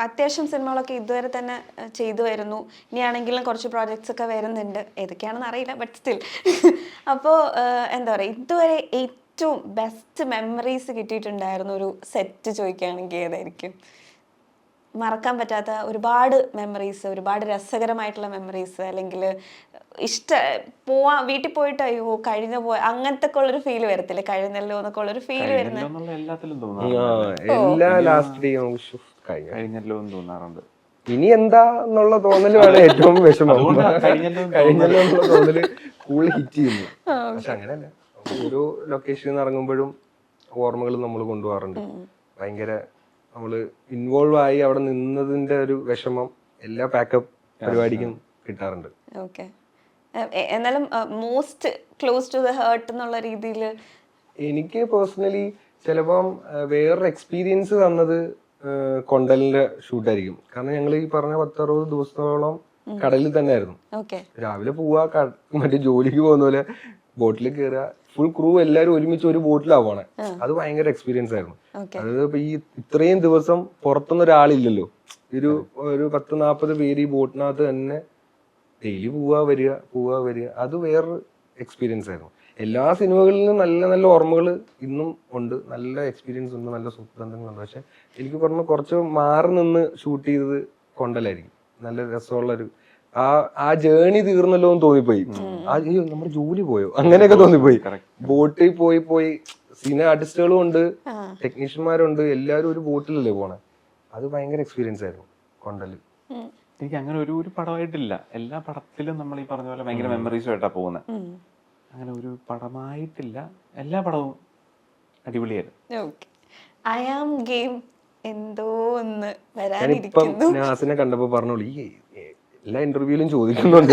അത്യാവശ്യം സിനിമകളൊക്കെ ഇതുവരെ തന്നെ ചെയ്തു വരുന്നു, ഇനിയാണെങ്കിലും കുറച്ച് പ്രോജക്ട്സ് ഒക്കെ വരുന്നുണ്ട്, ഏതൊക്കെയാണെന്ന് അറിയില്ല, ബട്ട് സ്റ്റിൽ. അപ്പോൾ എന്താ പറയുക, ഇതുവരെ ഏറ്റവും ബെസ്റ്റ് മെമ്മറീസ് കിട്ടിയിട്ടുണ്ടായിരുന്ന ഒരു സെറ്റ് ചോദിക്കുകയാണെങ്കിൽ ഏതായിരിക്കും? മറക്കാൻ പറ്റാത്ത ഒരുപാട് മെമ്മറീസ്, ഒരുപാട് രസകരമായിട്ടുള്ള മെമ്മറീസ്, അല്ലെങ്കിൽ വീട്ടിൽ പോയിട്ട് അയ്യോ കഴിഞ്ഞ അങ്ങനത്തെ ഒക്കെ ഉള്ളൊരു ഫീൽ വരത്തില്ലേ, കഴിഞ്ഞല്ലോ എന്നൊക്കെ ഉള്ളൊരു ഫീൽ വരുന്നത് എല്ലാ ലാസ്റ്റ് ഡേ കഴിഞ്ഞല്ലോ എന്ന് തോന്നാറുണ്ട്. ഇനി എന്താ എന്നുള്ള തോന്നലാണ് ഏറ്റവും വിഷമം. കഴിഞ്ഞല്ലോ എന്നുള്ള തോന്നല് കൂടുതൽ ഹിറ്റ് ചെയ്യുന്നു. പക്ഷെ അങ്ങനെയല്ല, ഓരോ ലൊക്കേഷനിൽ നിന്ന് ഇറങ്ങുമ്പോഴും ഓർമ്മകൾ നമ്മൾ കൊണ്ടുപോകാറുണ്ട്. ഭയങ്കര നമ്മള് ഇൻവോൾവ് ആയി അവിടെ നിന്നതിന്റെ ഒരു വിഷമം എല്ലാ പാക്കപ്പ് പരിപാടിക്കും കിട്ടാറുണ്ട്. ഓക്കെ. എന്നാലും most close to the heart എന്നുള്ള രീതിയിൽ എനിക്ക് പേഴ്സണലി ചിലപ്പം വേറൊരു എക്സ്പീരിയൻസ് തന്നത് കൊണ്ടലിന്റെ ഷൂട്ടായിരിക്കും. കാരണം ഞങ്ങൾ ഈ പറഞ്ഞ 10-60 ദിവസത്തോളം കടലിൽ തന്നെ ആയിരുന്നു. രാവിലെ പോവാ, മറ്റേ ജോലിക്ക് പോകുന്ന പോലെ ബോട്ടിൽ കയറുക, ഫുൾ ക്രൂ എല്ലാവരും ഒരുമിച്ച് ഒരു ബോട്ടിലാണ് പോണേ. അത് ഭയങ്കര എക്സ്പീരിയൻസ് ആയിരുന്നു. അതായത് ഇപ്പൊ ഈ ഇത്രയും ദിവസം പുറത്തുനിന്ന് ഒരാളില്ലല്ലോ, ഒരു 10-40 പേര് ഈ ബോട്ടിനകത്ത് തന്നെ ഡെയിലി പോവാ വരിക, അത് വേറൊരു എക്സ്പീരിയൻസ് ആയിരുന്നു. എല്ലാ സിനിമകളിലും നല്ല നല്ല ഓർമ്മകൾ ഇന്നും ഉണ്ട്, നല്ല എക്സ്പീരിയൻസ് ഉണ്ട്, നല്ല സുഹൃത്തുബന്ധങ്ങളുണ്ട്. പക്ഷെ എനിക്ക് പറഞ്ഞ കുറച്ച് മാറി നിന്ന് ഷൂട്ട് ചെയ്തത് കൊണ്ടലായിരിക്കും. നല്ല രസമുള്ളൊരു ആ ജേണി തീർന്നല്ലോ എന്ന് തോന്നിപ്പോയി. അയ്യോ നമ്മുടെ ജോലി പോയോ അങ്ങനെയൊക്കെ തോന്നിപ്പോയി. ബോട്ടിൽ പോയി സിനിമ ആർട്ടിസ്റ്റുകളും ഉണ്ട്, ടെക്നീഷ്യന്മാരുണ്ട്, എല്ലാവരും ഒരു ബോട്ടിലല്ലേ പോണേ. അത് ഭയങ്കര എക്സ്പീരിയൻസ് ആയിരുന്നു കൊണ്ടല്. എനിക്ക് അങ്ങനെ ഒരു പടമായിട്ടില്ല, എല്ലാ പടത്തിലും നമ്മൾ ഈ പറഞ്ഞ പോലെ ഭയങ്കര മെമ്മറീസുമായിട്ടാണ് പോകുന്നത്. അങ്ങനെ ഒരു പടമായിട്ടില്ല, എല്ലാ പടവും അടിപൊളിയായിരുന്നു. ഐ ആം ഗെയിം എന്തോ ഒന്ന് വരാനിരിക്കുന്നു. നാസിനെ കണ്ടപ്പോ പറഞ്ഞോളൂ, ഈ എല്ലാ ഇന്റർവ്യൂലും ചോദിക്കുന്നുണ്ട്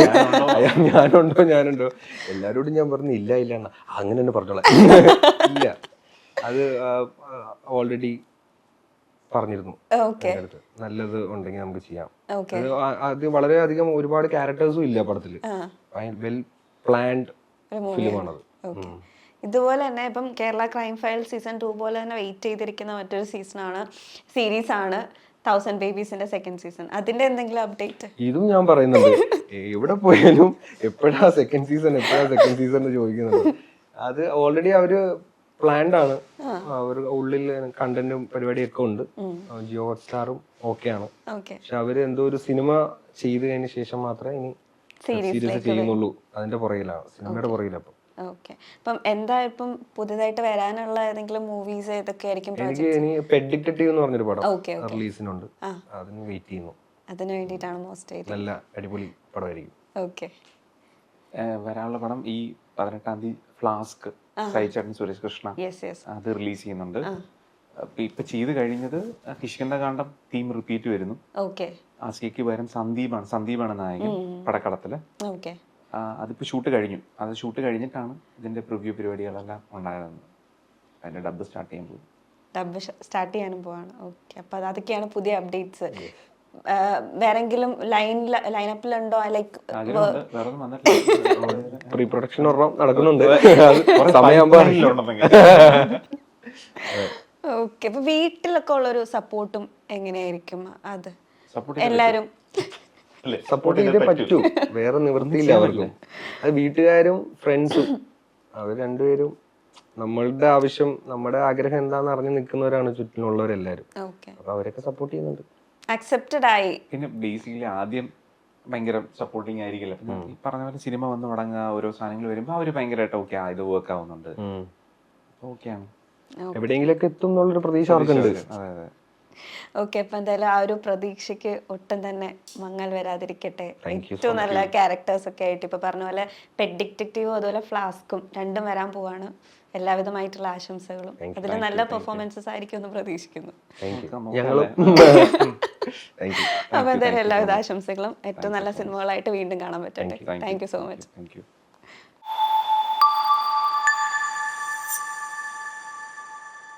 ഞാനുണ്ടോ എല്ലാരോടും ഞാൻ പറഞ്ഞു ഇല്ല അങ്ങനെ തന്നെ പറഞ്ഞോളാം. ഇല്ല, അത് ഓൾറെഡി പറഞ്ഞിരുന്നു. നല്ലത് ഉണ്ടെങ്കിൽ നമുക്ക് ചെയ്യാം. അത് വളരെയധികം ഒരുപാട് ക്യാരക്ടേഴ്സും ഇല്ല പടത്തില്, വെൽ പ്ലാൻഡ് ഫിലിമാണത്. ഇതുപോലെ തന്നെ ഇപ്പം കേരള ക്രൈം ഫയൽ സീസൺ 2 പോലെ തന്നെ വെയിറ്റ് ചെയ്തിരിക്കുന്ന മറ്റൊരു സീരീസ് ആണ് 1000 ബേബീസിന്റെ സെക്കൻഡ് സീസൺ. അതിന്റെ എന്തെങ്കിലും അപ്ഡേറ്റ്? ഇതും ഞാൻ പറയുന്നുണ്ട്, എവിടെ പോയാലും എപ്പോഴാ സെക്കൻഡ് സീസൺ ചോദിക്കുന്നത്. അത് ഓൾറെഡി അവര് പ്ലാൻഡ് ആണ്, അവർ ഉള്ളിൽ കണ്ടന്റും പരിപാടിയൊക്കെ ഉണ്ട്. ജിയോ ഹോട്ട്സ്റ്റാറും ഓക്കെയാണ്. പക്ഷെ അവര് എന്തോ ഒരു സിനിമ ചെയ്ത് കഴിഞ്ഞ ശേഷം മാത്രമേ ഇനി സീരീസ് ചെയ്യുന്നുള്ളൂ. അതിന്റെ പുറകിലാണ്, സിനിമയുടെ പുറകിലപ്പം. ഓക്കെ. അപ്പം എന്താ ഇപ്പം പുതുതായിട്ട് വരാനുള്ള ഏതെങ്കിലും മൂവീസ് ഏതൊക്കെയായിരിക്കും? എനിക്ക് ഇനി പെറ്റ് ഡിറ്റക്റ്റീവ് എന്ന് പറഞ്ഞൊരു പടം റിലീസിനുണ്ട്, അതിന് വെയിറ്റ് ചെയ്യുന്നു. അതിന് വേണ്ടിയിട്ടാണ് മോസ്റ്റ് നല്ല അടിപൊളി പടമായിരിക്കും. ഓക്കെ. വരാനുള്ള പടം ഈ 18-ാം തീയതി ഫ്ലാസ്ക്, സൈചേട്ടൻ സുരേഷ് കൃഷ്ണ, അത് റിലീസ് ചെയ്യുന്നുണ്ട്. ഇപ്പൊ ചെയ്ത് കഴിഞ്ഞത് കിഷ്കിന്ധാകാന്ഡം തീം റിപ്പീറ്റ് വരുന്നു. ആസിയയ്ക്ക് പകരം സന്ദീപാണ് നായകൻ പടക്കളത്തില്. അതിപ്പോ ഷൂട്ട് കഴിഞ്ഞു. അത് ഷൂട്ട് കഴിഞ്ഞിട്ടാണ് ഇതിന്റെ പ്രിവ്യൂ പരിപാടികളെല്ലാം ഉണ്ടായത്. അതിന്റെ ഡബ് സ്റ്റാർട്ട് ചെയ്യാനും പോവാണ്. ഓക്കെ. അപ്പൊ അതൊക്കെയാണ് പുതിയ അപ്ഡേറ്റ്സ്. വേറെങ്കിലും ലൈനപ്പിലുണ്ടോ? ലൈക്ക് പ്രീ പ്രൊഡക്ഷൻ നടക്കുന്നുണ്ട്. ഓക്കെ. അപ്പൊ വീട്ടിലൊക്കെ ഉള്ളൊരു സപ്പോർട്ടും എങ്ങനെയായിരിക്കും? അത് എല്ലാരും സപ്പോർട്ട് ചെയ്തേ പറ്റൂ, വേറെ നിവൃത്തിയില്ല അവർക്കും. അത് വീട്ടുകാരും ഫ്രണ്ട്സും അവർ രണ്ടുപേരും നമ്മളുടെ ആവശ്യം, നമ്മുടെ ആഗ്രഹം എന്താന്ന് അറിഞ്ഞു നിൽക്കുന്നവരാണ് ചുറ്റിനുള്ളവരെല്ലാരും. അപ്പൊ അവരൊക്കെ സപ്പോർട്ട് ചെയ്യുന്നുണ്ട്, അക്സെപ്റ്റഡ് ആയി. പിന്നെ ബേസിക്കലി ആദ്യം ഭയങ്കര സപ്പോർട്ടിങ് ആയിരിക്കില്ല. പിന്നെ ഈ പറഞ്ഞ പോലെ സിനിമ വന്ന് തുടങ്ങുക, ഓരോ സാധനങ്ങൾ വരുമ്പോ അവര് ഭയങ്കരമായിട്ട് ഓക്കെ ഇത് വർക്ക് ആവുന്നുണ്ട്, ഓക്കെയാണ്, എവിടെയെങ്കിലൊക്കെ എത്തും എന്നുള്ളൊരു പ്രതീക്ഷ അവർക്കുണ്ട്. അതെ. ഓക്കെ. അപ്പൊ എന്തായാലും ആ ഒരു പ്രതീക്ഷയ്ക്ക് ഒട്ടും തന്നെ മങ്ങൽ വരാതിരിക്കട്ടെ. ഏറ്റവും നല്ല ക്യാരക്ടേഴ്സ് ഒക്കെ ആയിട്ട് ഇപ്പൊ പറഞ്ഞ പോലെ പെറ്റ് ഡിറ്റക്റ്റീവും അതുപോലെ ഫ്ലാസ്കും രണ്ടും വരാൻ പോവാണ്. എല്ലാവിധമായിട്ടുള്ള ആശംസകളും. അതിൽ നല്ല പെർഫോമൻസസ് ആയിരിക്കും എന്ന് പ്രതീക്ഷിക്കുന്നു. അപ്പൊ എന്തായാലും എല്ലാവിധ ആശംസകളും. ഏറ്റവും നല്ല സിനിമകളായിട്ട് വീണ്ടും കാണാൻ പറ്റട്ടെ. Thank you so much.